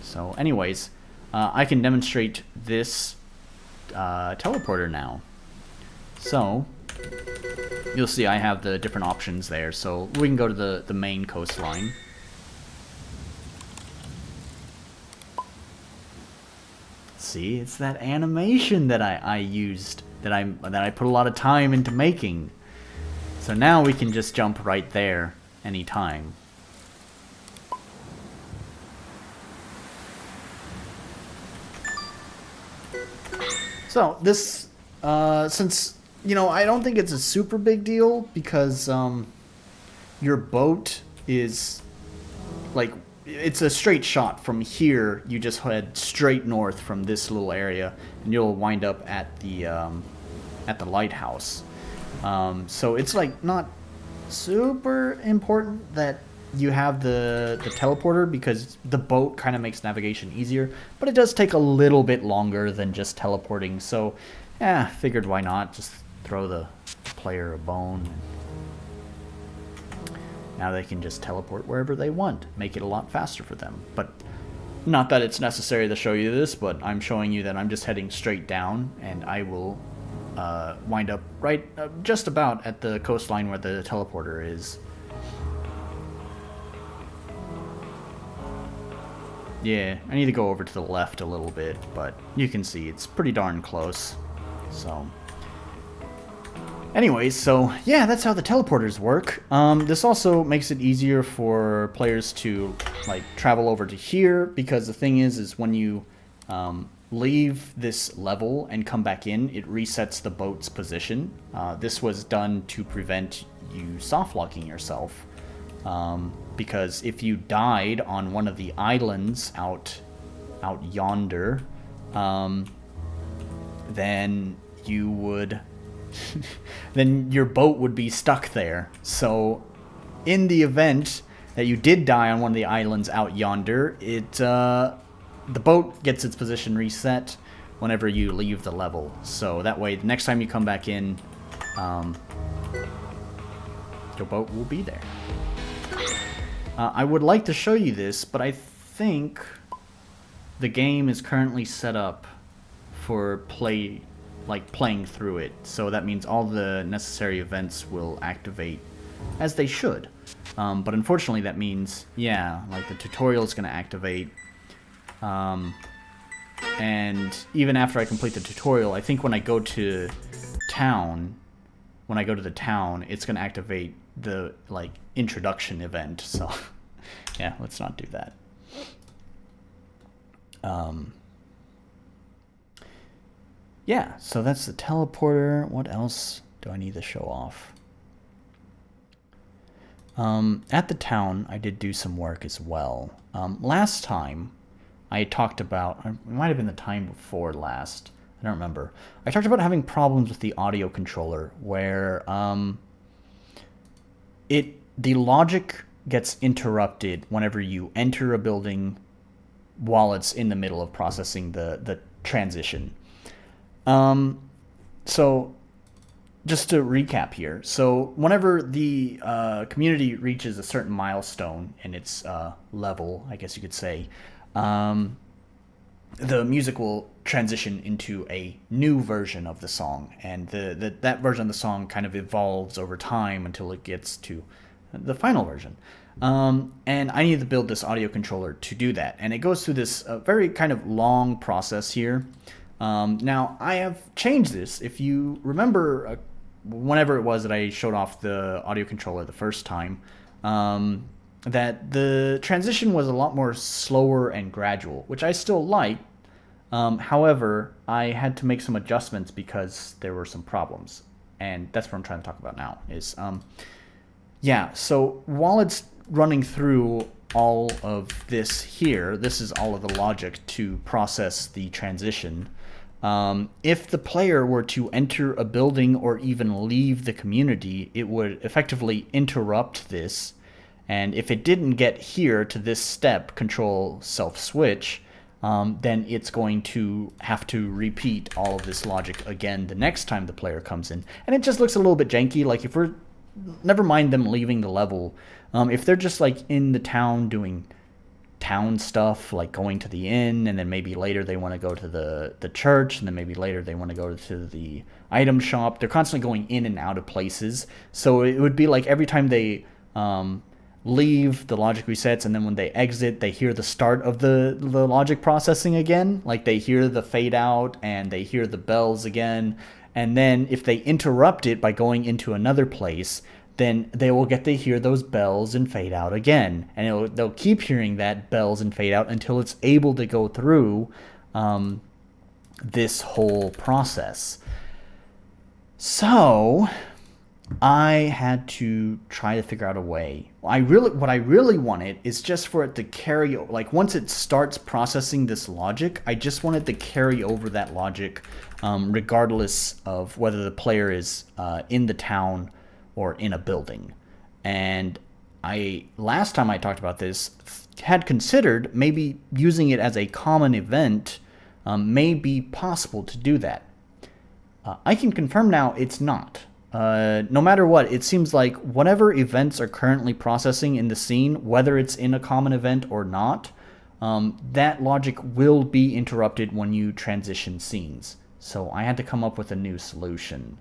So anyways, I can demonstrate this teleporter now. So, you'll see I have the different options there. So we can go to the main coastline. See, it's that animation that I used, that I put a lot of time into making. So now we can just jump right there anytime. So this, since, you know, I don't think it's a super big deal because your boat is like, it's a straight shot from here. You just head straight north from this little area, and you'll wind up at the lighthouse. So it's like not super important that you have the teleporter, because the boat kind of makes navigation easier, but it does take a little bit longer than just teleporting. So, yeah, figured why not just throw the player a bone. Now they can just teleport wherever they want, make it a lot faster for them. But not that it's necessary to show you this, but I'm showing you that I'm just heading straight down, and I will wind up right just about at the coastline where the teleporter is. Yeah, I need to go over to the left a little bit, but you can see it's pretty darn close. So anyways, so yeah, that's how the teleporters work. This also makes it easier for players to like travel over to here, because the thing is when you leave this level and come back in, it resets the boat's position. This was done to prevent you soft-locking yourself. Because if you died on one of the islands out yonder, then you would... then your boat would be stuck there. So in the event that you did die on one of the islands out yonder, the boat gets its position reset whenever you leave the level. So that way, the next time you come back in, your boat will be there. I would like to show you this, but I think the game is currently set up for playing through it. So that means all the necessary events will activate as they should. But unfortunately, that means, yeah, like the tutorial is going to activate. And even after I complete the tutorial, I think when I go to town, it's going to activate the, like, introduction event. So, yeah, let's not do that. Yeah, so that's the teleporter. What else do I need to show off? At the town, I did do some work as well. Last time, I talked about, it might have been the time before last, I don't remember. I talked about having problems with the audio controller where the logic gets interrupted whenever you enter a building while it's in the middle of processing the transition. So just to recap here, so whenever the community reaches a certain milestone in its level, I guess you could say, the music will transition into a new version of the song, and that version of the song kind of evolves over time until it gets to the final version. And I needed to build this audio controller to do that, and it goes through this very kind of long process here. Now, I have changed this. If you remember, whenever it was that I showed off the audio controller the first time, that the transition was a lot more slower and gradual, which I still like. However, I had to make some adjustments because there were some problems. And that's what I'm trying to talk about now. Yeah, so while it's running through all of this here, this is all of the logic to process the transition. If the player were to enter a building or even leave the community, it would effectively interrupt this. And if it didn't get here to this step, control self-switch, then it's going to have to repeat all of this logic again the next time the player comes in. And it just looks a little bit janky. Like if we're, never mind them leaving the level, if they're just like in the town doing town stuff, like going to the inn, and then maybe later they want to go to the church, and then maybe later they want to go to the item shop. They're constantly going in and out of places. So it would be like every time they leave, the logic resets, and then when they exit, they hear the start of the logic processing again. Like they hear the fade out and they hear the bells again. And then if they interrupt it by going into another place, then they will get to hear those bells and fade out again. And they'll keep hearing that bells and fade out until it's able to go through this whole process. So I had to try to figure out a way. What I really wanted is just for it to carry, like once it starts processing this logic, I just wanted to carry over that logic regardless of whether the player is in the town or in a building. And last time I talked about this, had considered maybe using it as a common event may be possible to do that. I can confirm now it's not. No matter what, it seems like whatever events are currently processing in the scene, whether it's in a common event or not, that logic will be interrupted when you transition scenes. So I had to come up with a new solution.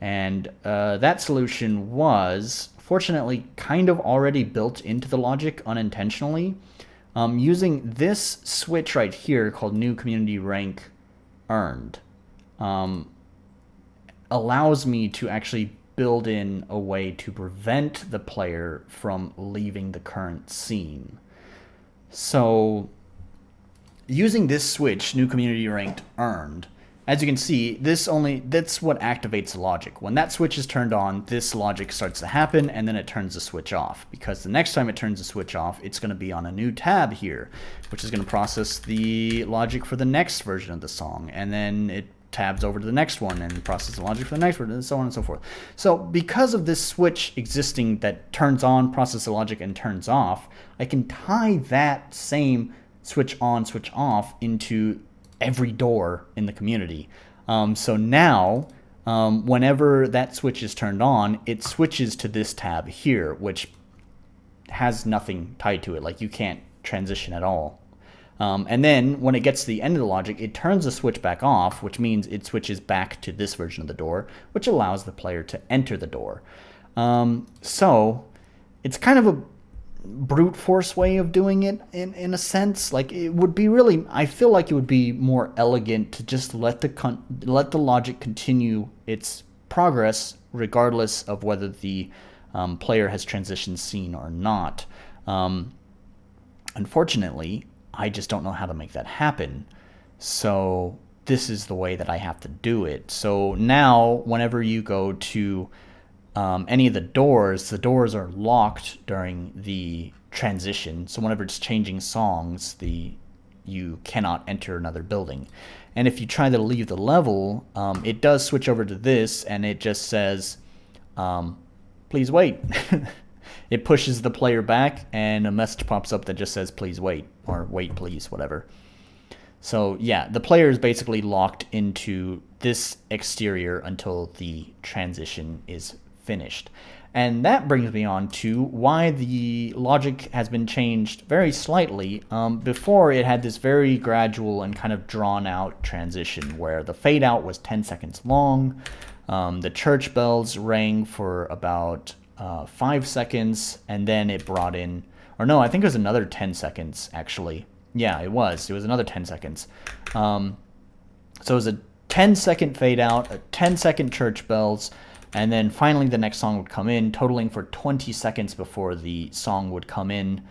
And that solution was, fortunately, kind of already built into the logic unintentionally. Using this switch right here called New Community Rank Earned allows me to actually build in a way to prevent the player from leaving the current scene. So using this switch, new community ranked earned, as you can see, that's what activates the logic. When that switch is turned on, this logic starts to happen, and then it turns the switch off. Because the next time it turns the switch off, it's going to be on a new tab here, which is going to process the logic for the next version of the song. And then it tabs over to the next one and processes the logic for the next one, and so on and so forth. So because of this switch existing that turns on, processes the logic, and turns off, I can tie that same switch on, switch off into every door in the community. So now, whenever that switch is turned on, it switches to this tab here, which has nothing tied to it. Like, you can't transition at all. And then when it gets to the end of the logic, it turns the switch back off, which means it switches back to this version of the door, which allows the player to enter the door. So it's kind of a brute force way of doing it in a sense. Like, it would be really, I feel like it would be more elegant to just let the logic continue its progress regardless of whether the player has transitioned scene or not. Unfortunately, I just don't know how to make that happen. So this is the way that I have to do it. So now whenever you go to any of the doors are locked during the transition. So whenever it's changing songs, you cannot enter another building. And if you try to leave the level, it does switch over to this, and it just says, please wait. It pushes the player back, and a message pops up that just says, please wait, or wait please, whatever. So yeah, the player is basically locked into this exterior until the transition is finished. And that brings me on to why the logic has been changed very slightly. Before, it had this very gradual and kind of drawn out transition where the fade out was 10 seconds long. The church bells rang for about 5 seconds, and then it brought in, or no, I think it was another 10 seconds actually. Yeah, it was another 10 seconds. So it was a 10-second fade out, a 10-second church bells, and then finally the next song would come in, totaling for 20 seconds before the song would come in,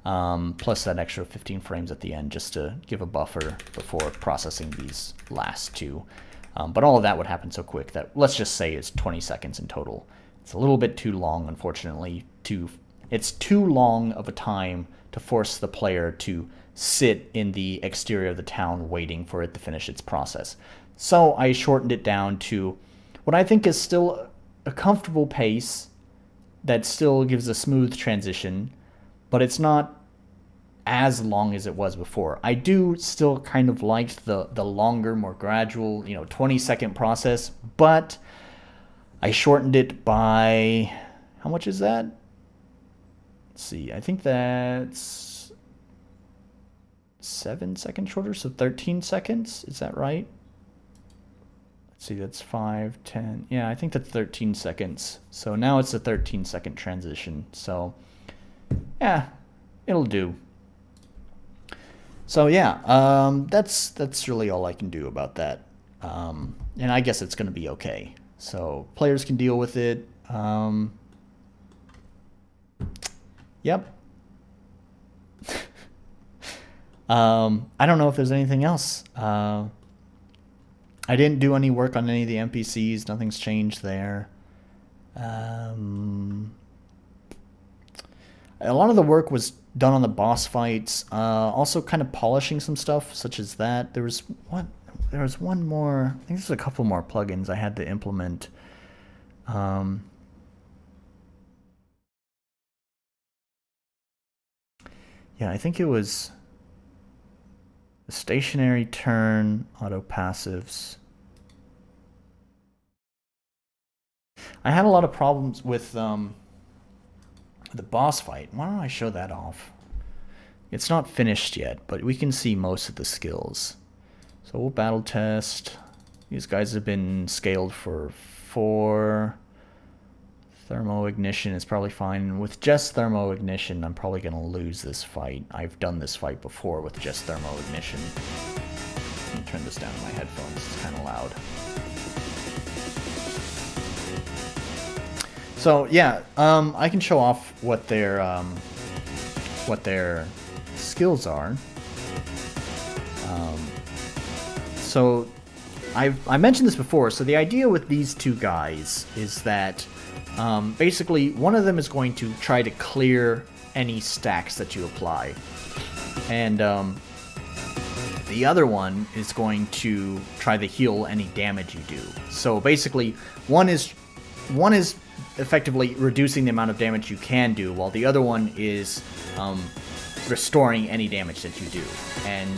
plus that extra 15 frames at the end just to give a buffer before processing these last two. But all of that would happen so quick that, let's just say, it's 20 seconds in total. It's a little bit too long, unfortunately. It's too long of a time to force the player to sit in the exterior of the town waiting for it to finish its process. So I shortened it down to what I think is still a comfortable pace that still gives a smooth transition, but it's not as long as it was before. I do still kind of like the longer, more gradual, 20-second process, but I shortened it by, how much is that? Let's see, I think that's 7 seconds shorter, so 13 seconds, is that right? Let's see, that's 5, 10, yeah, I think that's 13 seconds. So now it's a 13-second transition, so yeah, it'll do. So yeah, that's really all I can do about that. And I guess it's going to be okay. So players can deal with it. Yep. I don't know if there's anything else. I didn't do any work on any of the NPCs. Nothing's changed there. A lot of the work was done on the boss fights. Also kind of polishing some stuff, such as that. There was one more. I think there's a couple more plugins I had to implement. Yeah, I think it was the stationary turn, auto passives. I had a lot of problems with the boss fight. Why don't I show that off? It's not finished yet, but we can see most of the skills. So we'll battle test. These guys have been scaled for 4. Thermo ignition is probably fine. With just thermo ignition, I'm probably going to lose this fight. I've done this fight before with just thermo ignition. Let me turn this down in my headphones. It's kind of loud. So yeah, I can show off what their skills are. So I mentioned this before. So the idea with these two guys is that basically one of them is going to try to clear any stacks that you apply, and the other one is going to try to heal any damage you do. So basically, one is effectively reducing the amount of damage you can do, while the other one is restoring any damage that you do. And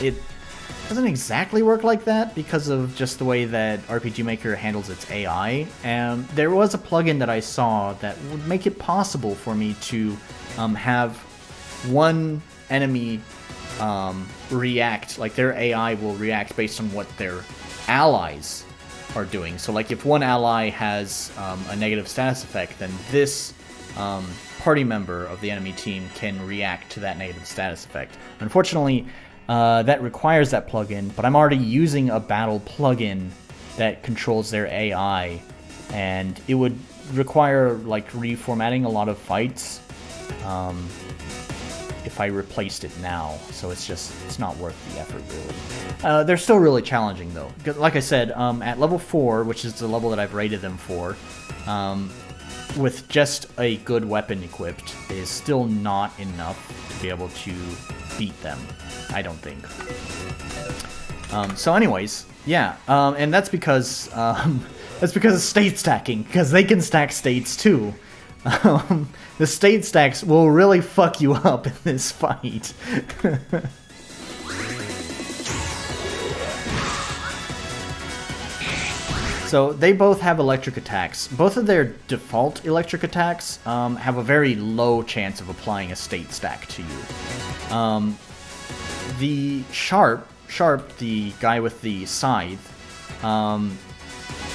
it doesn't exactly work like that because of just the way that RPG Maker handles its AI. And there was a plugin that I saw that would make it possible for me to have one enemy react, like their AI will react based on what their allies are doing. So like if one ally has a negative status effect, then this party member of the enemy team can react to that negative status effect. Unfortunately, that requires that plugin, but I'm already using a battle plugin that controls their AI, and it would require like reformatting a lot of fights if I replaced it now, so it's not worth the effort, really. They're still really challenging, though. Like I said, at level 4, which is the level that I've rated them for, with just a good weapon equipped, is still not enough to be able to beat them, I don't think. So anyways, yeah, and that's because of state stacking, because they can stack states too. The state stacks will really fuck you up in this fight. So they both have electric attacks. Both of their default electric attacks have a very low chance of applying a state stack to you. The Sharp, the guy with the scythe,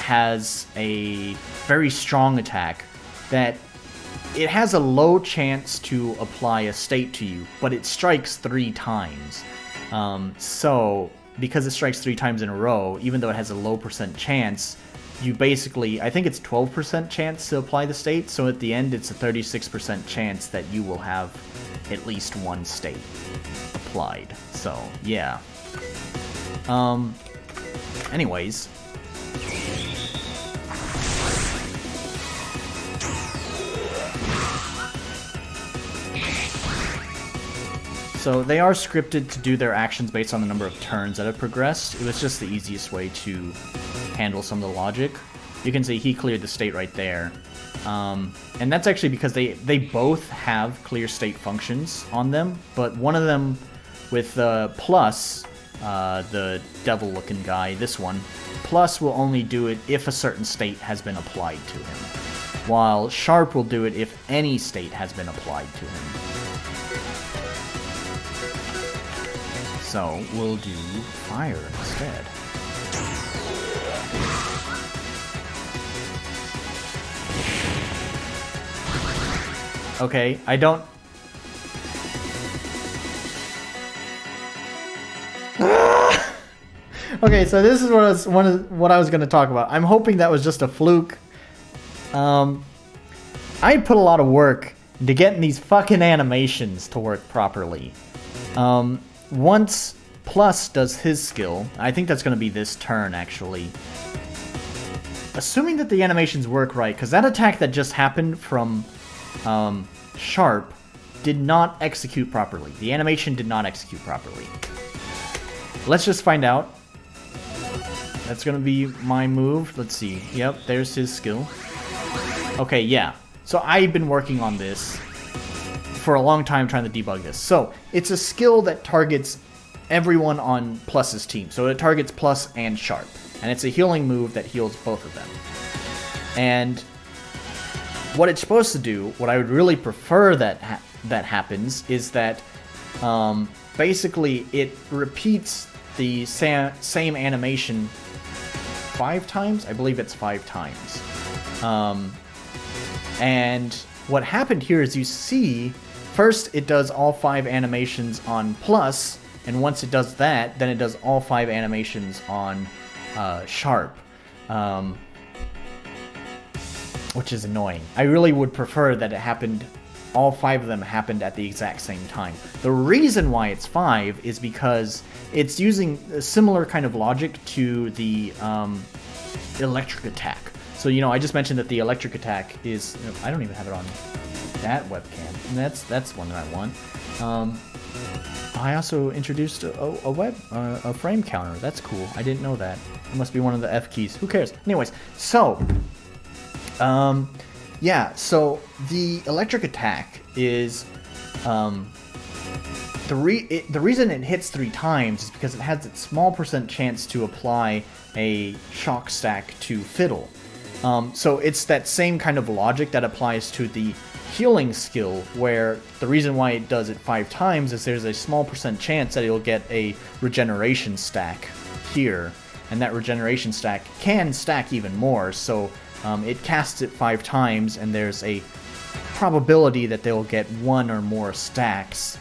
has a very strong attack that it has a low chance to apply a state to you, but it strikes 3 times. So, because it strikes 3 times in a row, even though it has a low percent chance, you basically, I think it's 12% chance to apply the state, so at the end it's a 36% chance that you will have at least one state applied. So, yeah. Anyways. So they are scripted to do their actions based on the number of turns that have progressed. It was just the easiest way to handle some of the logic. You can see he cleared the state right there. And that's actually because they both have clear state functions on them, but one of them with plus, the devil-looking guy, this one, plus will only do it if a certain state has been applied to him, while Sharp will do it if any state has been applied to him. So we'll do fire instead. Okay, I don't... Okay, so this is what I was going to talk about. I'm hoping that was just a fluke. I put a lot of work into getting these fucking animations to work properly. Once Plus does his skill, I think that's going to be this turn, actually. Assuming that the animations work right, because that attack that just happened from Sharp did not execute properly. The animation did not execute properly. Let's just find out. That's going to be my move. Let's see. Yep, there's his skill. Okay, yeah. So I've been working on this for a long time trying to debug this. So it's a skill that targets everyone on Plus's team. So it targets Plus and Sharp. And it's a healing move that heals both of them. And what it's supposed to do, what I would really prefer that happens, is that basically it repeats the same animation 5 times? I believe it's 5 times. And what happened here is you see, first it does all 5 animations on Plus, and once it does that, then it does all 5 animations on Sharp. Which is annoying. I really would prefer that it happened all 5 of them happened at the exact same time. The reason why it's 5 is because it's using a similar kind of logic to the electric attack. So, I just mentioned that the electric attack is... I don't even have it on that webcam. And that's one that I want. I also introduced a frame counter. That's cool. I didn't know that. It must be one of the F keys. Who cares? Anyways, so... yeah, so the electric attack is... the reason it hits 3 times is because it has a small % chance to apply a shock stack to Fiddle. So it's that same kind of logic that applies to the healing skill, where the reason why it does it 5 times is there's a small % chance that it'll get a regeneration stack here, and that regeneration stack can stack even more, so it casts it 5 times, and there's a probability that they'll get 1 or more stacks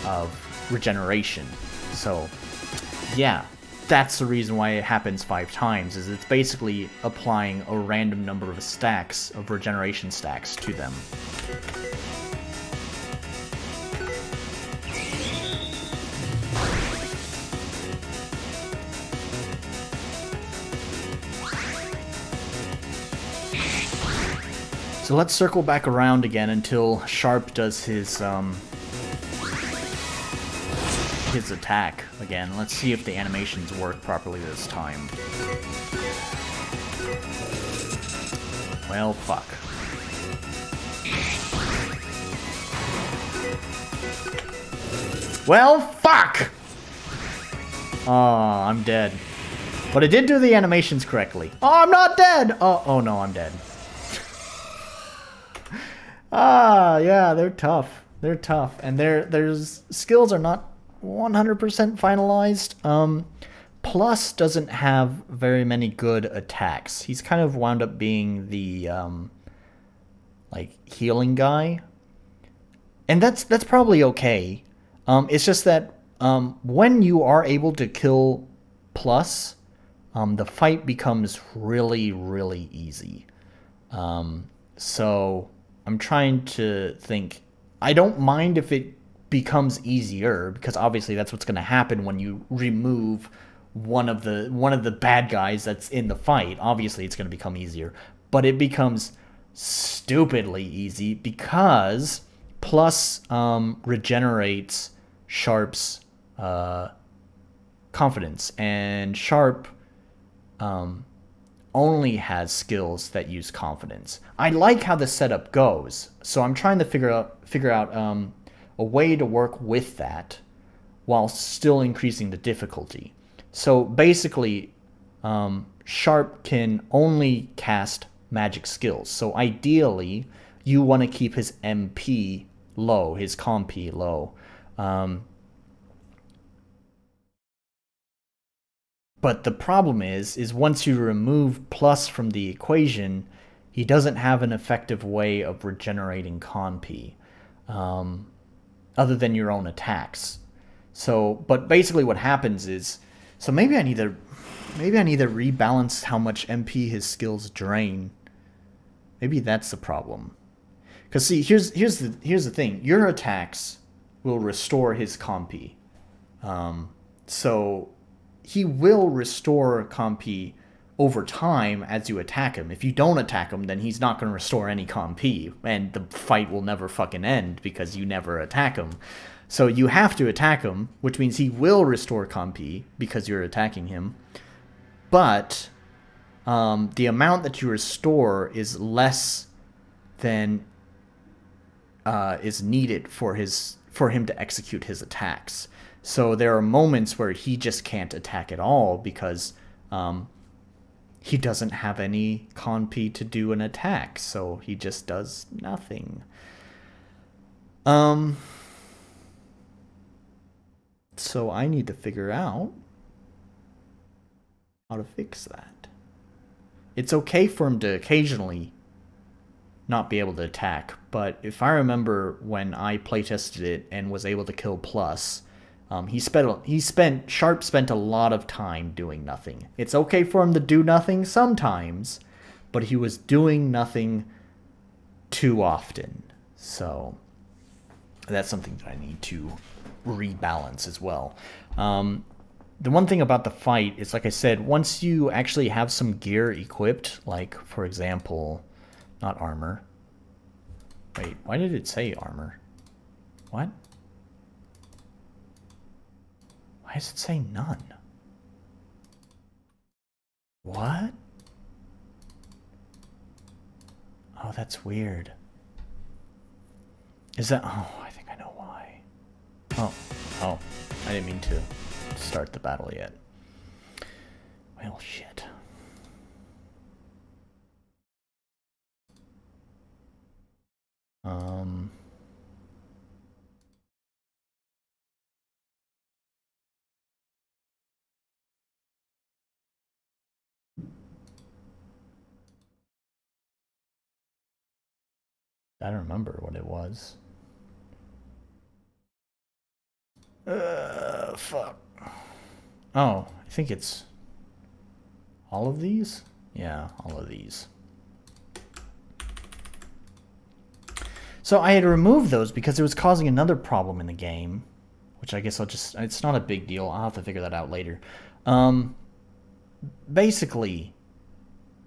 of regeneration. So, yeah, that's the reason why it happens 5 times, is it's basically applying a random number of stacks of regeneration stacks to them. So let's circle back around again until Sharp does his attack again. Let's see if the animations work properly this time. Well, fuck. Well, fuck! Oh, I'm dead. But it did do the animations correctly. Oh, I'm not dead! Oh no, I'm dead. Yeah, they're tough. They're tough. And their skills are not 100% finalized. Plus doesn't have very many good attacks. He's kind of wound up being the, healing guy. And that's probably okay. It's just that, when you are able to kill Plus, the fight becomes really, really easy. So I'm trying to think. I don't mind if it becomes easier, because obviously that's what's going to happen when you remove one of the bad guys that's in the fight. Obviously it's going to become easier, but it becomes stupidly easy because Plus regenerates Sharp's confidence, and Sharp only has skills that use confidence. I like how the setup goes, so I'm trying to figure out a way to work with that while still increasing the difficulty. So basically, Sharp can only cast magic skills. So ideally, you want to keep his MP low, his Comp low. But the problem is once you remove Plus from the equation, he doesn't have an effective way of regenerating Comp, other than your own attacks. So, but basically what happens is, so maybe I need to rebalance how much MP his skills drain. Maybe that's the problem. Because see, here's the thing. Your attacks will restore his Comp. So he will restore Comp over time as you attack him. If you don't attack him, then he's not going to restore any Comp, and the fight will never fucking end because you never attack him. So you have to attack him, which means he will restore Comp because you're attacking him. But the amount that you restore is less than is needed for him to execute his attacks. So there are moments where he just can't attack at all because he doesn't have any Comp to do an attack, so he just does nothing. So I need to figure out how to fix that. It's okay for him to occasionally not be able to attack, but if I remember when I playtested it and was able to kill Plus, Sharp spent a lot of time doing nothing. It's okay for him to do nothing sometimes, but he was doing nothing too often. So, That's something that I need to rebalance as well. The one thing about the fight is, like I said, once you actually have some gear equipped, like, for example, not armor. Wait, why did it say armor? What? Why does it say none? What? Oh, that's weird. Is that... Oh, I think I know why. Oh, I didn't mean to start the battle yet. Well, shit. I don't remember what it was. Fuck. Oh, I think it's all of these? Yeah, all of these. So I had removed those because it was causing another problem in the game, which I guess I'll just... It's not a big deal. I'll have to figure that out later. Basically,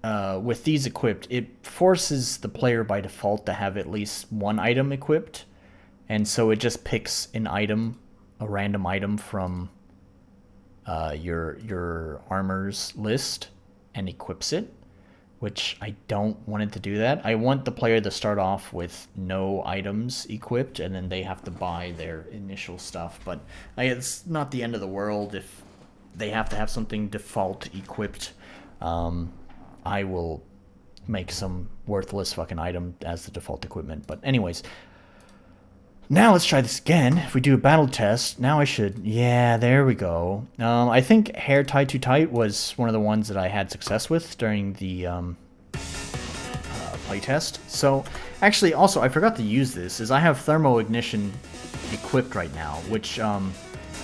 with these equipped, it forces the player by default to have at least one item equipped. And so it just picks an item, a random item from your armor's list and equips it, which I don't want it to do that. I want the player to start off with no items equipped, and then they have to buy their initial stuff. But it's not the end of the world if they have to have something default equipped. I will make some worthless fucking item as the default equipment. But anyways, now let's try this again. If we do a battle test, now I should... Yeah, there we go. I think hair tied too tight was one of the ones that I had success with during the playtest. So, actually, also, I forgot to use this, is I have thermo ignition equipped right now, which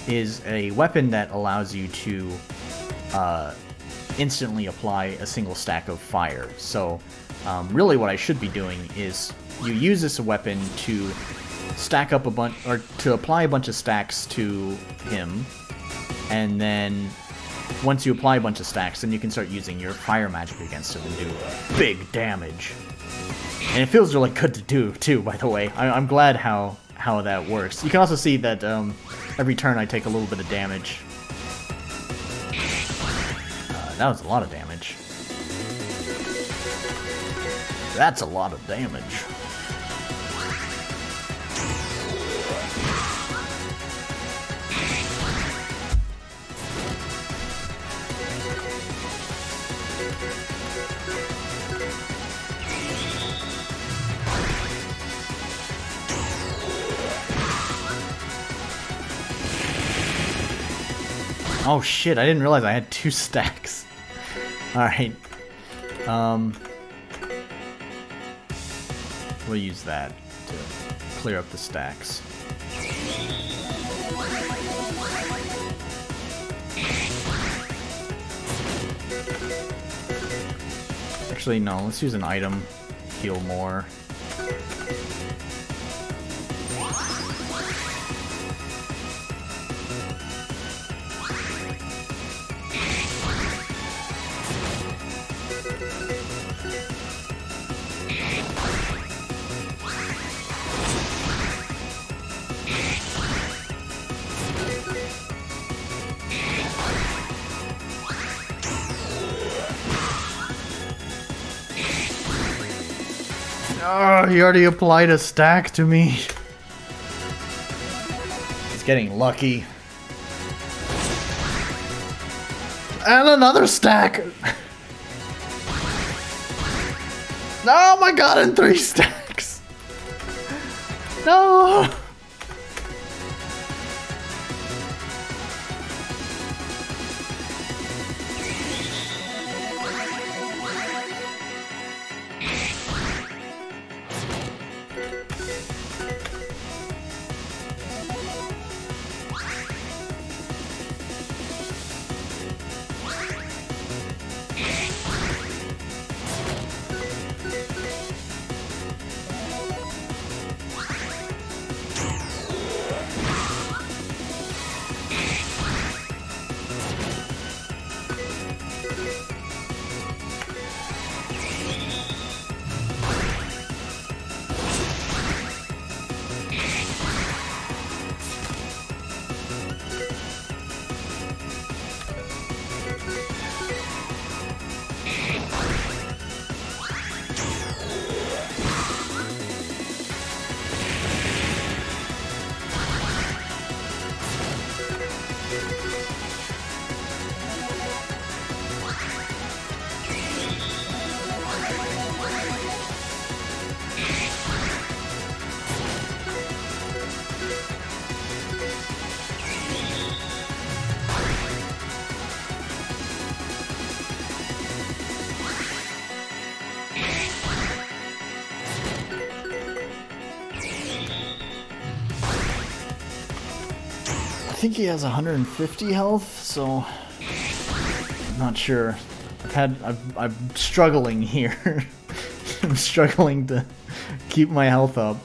is a weapon that allows you to instantly apply a single stack of fire. So, really what I should be doing is you use this weapon to stack up a bunch, or to apply a bunch of stacks to him, and then once you apply a bunch of stacks, then you can start using your fire magic against him and do big damage. And it feels really good to do too, by the way. I'm glad how that works. You can also see that every turn I take a little bit of damage. That was a lot of damage. That's a lot of damage. Oh shit, I didn't realize I had 2 stacks. Alright. We'll use that to clear up the stacks. Actually, no, let's use an item. Heal more. Oh, he already applied a stack to me. He's getting lucky. And another stack! Oh my god, and 3 stacks! No! think he has 150 health, so I'm not sure. I'm struggling here. I'm struggling to keep my health up.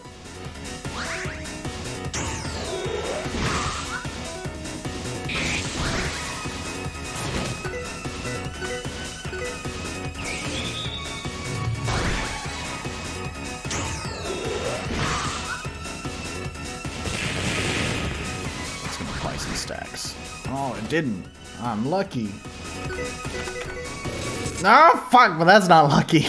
Oh, it didn't. I'm lucky. Oh, fuck, but that's not lucky.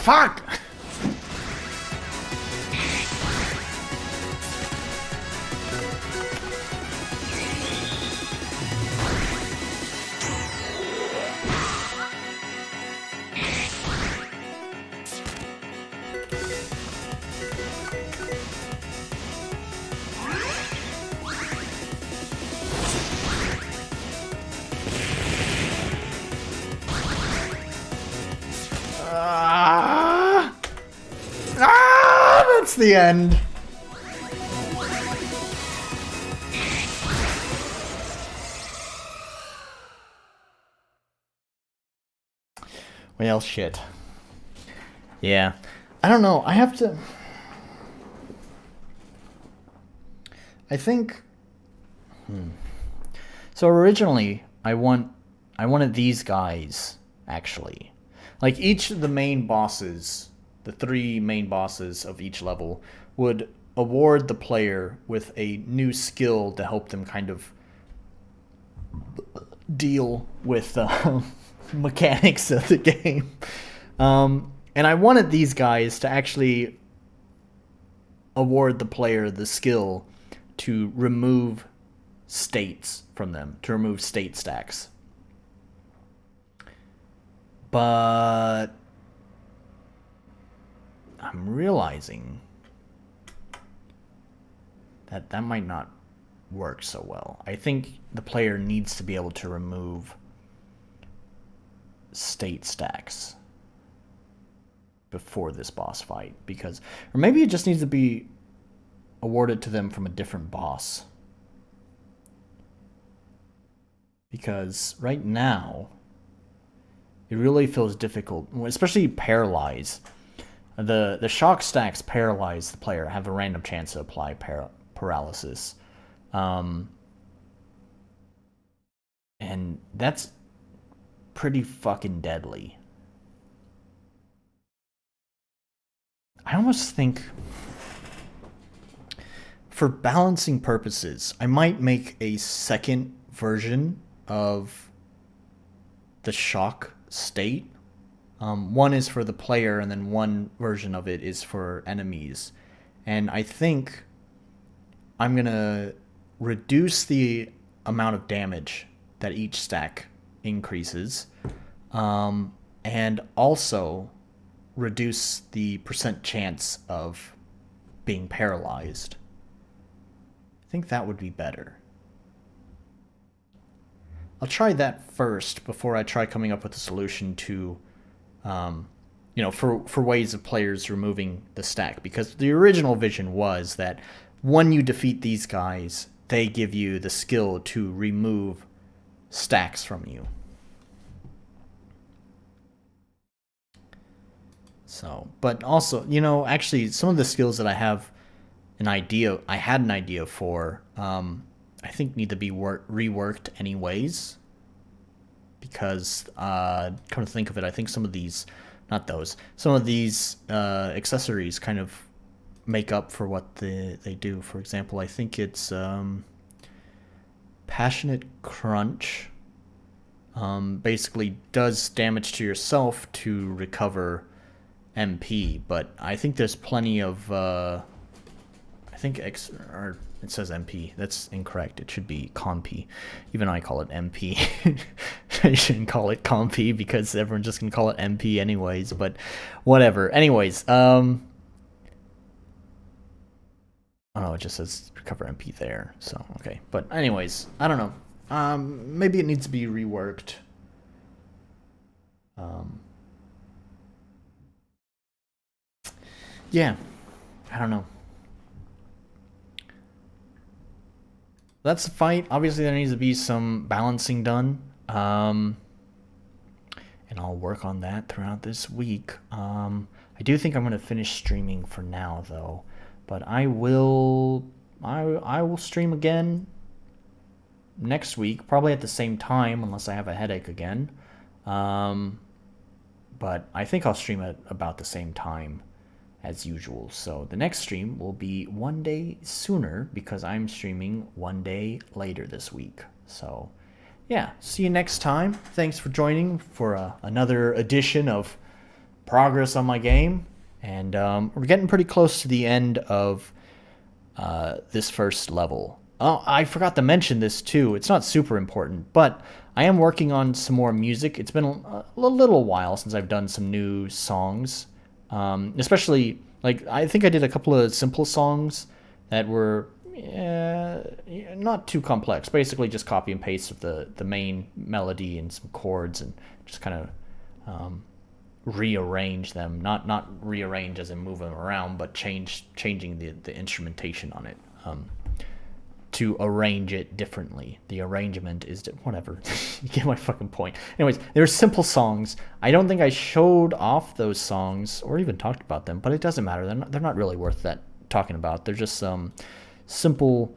Fuck! That's the end. Well, shit. Yeah. I don't know. I have to... I think... So originally, I wanted these guys, actually. Like, each of the main bosses, the 3 main bosses of each level, would award the player with a new skill to help them kind of deal with the mechanics of the game. And I wanted these guys to actually award the player the skill to remove states from them, to remove state stacks. But I'm realizing that that might not work so well. I think the player needs to be able to remove state stacks before this boss fight, because, or maybe it just needs to be awarded to them from a different boss. Because right now, it really feels difficult, especially paralyze. The shock stacks paralyze the player, have a random chance to apply paralysis. And that's pretty fucking deadly. I almost think, for balancing purposes, I might make a second version of the shock state. One is for the player, and then one version of it is for enemies. And I think I'm going to reduce the amount of damage that each stack increases, and also reduce the % chance of being paralyzed. I think that would be better. I'll try that first before I try coming up with a solution to, for ways of players removing the stack. Because the original vision was that when you defeat these guys, they give you the skill to remove stacks from you. So, but also, actually, some of the skills that I had an idea for, I think need to be reworked anyways. Because, come to think of it, I think some of these accessories kind of make up for what they do. For example, I think it's Passionate Crunch. Basically does damage to yourself to recover MP, but I think there's plenty of it says MP. That's incorrect. It should be Comp. Even I call it MP. I shouldn't call it Comp because everyone's just gonna call it MP anyways, but whatever. Anyways, Oh no, it just says recover MP there. So okay, but anyways, I don't know. Maybe it needs to be reworked. Um, yeah, I don't know. That's the fight. Obviously, there needs to be some balancing done. And I'll work on that throughout this week. I do think I'm going to finish streaming for now, though. But I will stream again next week, probably at the same time, unless I have a headache again. Um, but I think I'll stream at about the same time as usual. So the next stream will be one day sooner because I'm streaming one day later this week. So yeah, see you next time. Thanks for joining for another edition of progress on my game. And we're getting pretty close to the end of this first level. Oh, I forgot to mention this too. It's not super important, but I am working on some more music. It's been a little while since I've done some new songs. Especially, like, I think I did a couple of simple songs that were not too complex. Basically, just copy and paste of the main melody and some chords, and just kind of rearrange them. Not rearrange as in move them around, but changing the instrumentation on it to arrange it differently. The arrangement is whatever. You get my fucking point. Anyways, they're simple songs. I don't think I showed off those songs or even talked about them, but it doesn't matter. They're not really worth that talking about. They're just some simple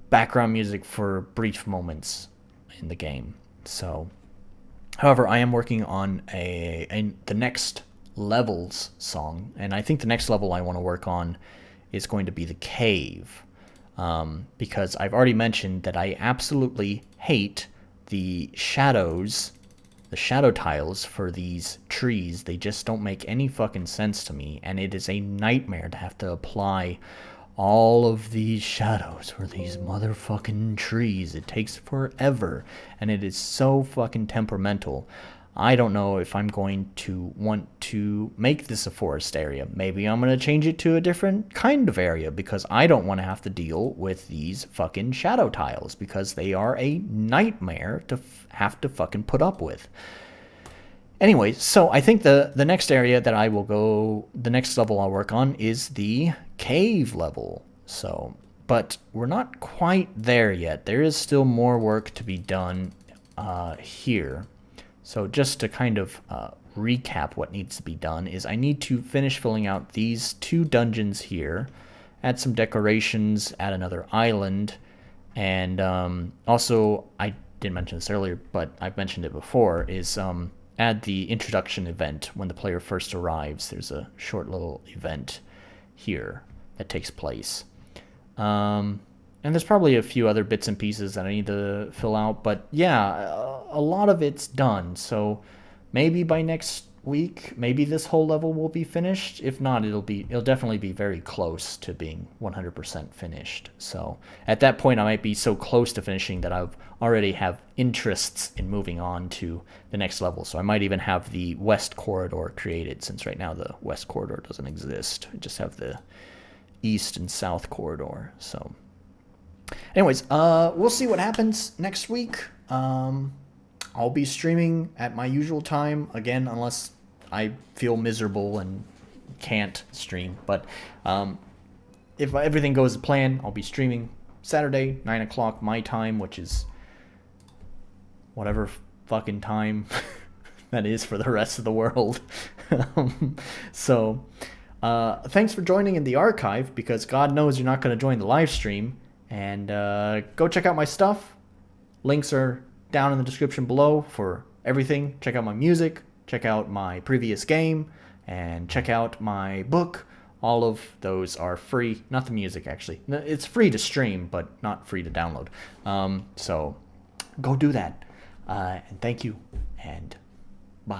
background music for brief moments in the game. So, however, I am working on the next levels song, and I think the next level I want to work on is going to be the cave. Because I've already mentioned that I absolutely hate the shadows, the shadow tiles for these trees. They just don't make any fucking sense to me, and it is a nightmare to have to apply all of these shadows for these motherfucking trees. It takes forever, and it is so fucking temperamental. I don't know if I'm going to want to make this a forest area. Maybe I'm going to change it to a different kind of area because I don't want to have to deal with these fucking shadow tiles because they are a nightmare to have to fucking put up with. Anyway, so I think the next area that I will go, the next level I'll work on is the cave level. So, but we're not quite there yet. There is still more work to be done here. So just to kind of recap what needs to be done is I need to finish filling out these 2 dungeons here, add some decorations, add another island, and also, I didn't mention this earlier, but I've mentioned it before, is add the introduction event when the player first arrives. There's a short little event here that takes place. And there's probably a few other bits and pieces that I need to fill out, but yeah, a lot of it's done. So maybe by next week, maybe this whole level will be finished. If not, it'll definitely be very close to being 100% finished. So at that point, I might be so close to finishing that I already have interests in moving on to the next level. So I might even have the west corridor created, since right now the west corridor doesn't exist. I just have the east and south corridor. So anyways, we'll see what happens next week. I'll be streaming at my usual time, again, unless I feel miserable and can't stream. But if everything goes to plan, I'll be streaming Saturday, 9 o'clock my time, which is whatever fucking time that is for the rest of the world. So, thanks for joining in the archive, because God knows you're not going to join the live stream. And go check out my stuff. Links are down in the description below for everything. Check out my music, check out my previous game, and check out my book. All of those are free. Not the music, actually. It's free to stream, but not free to download. So go do that. And thank you, and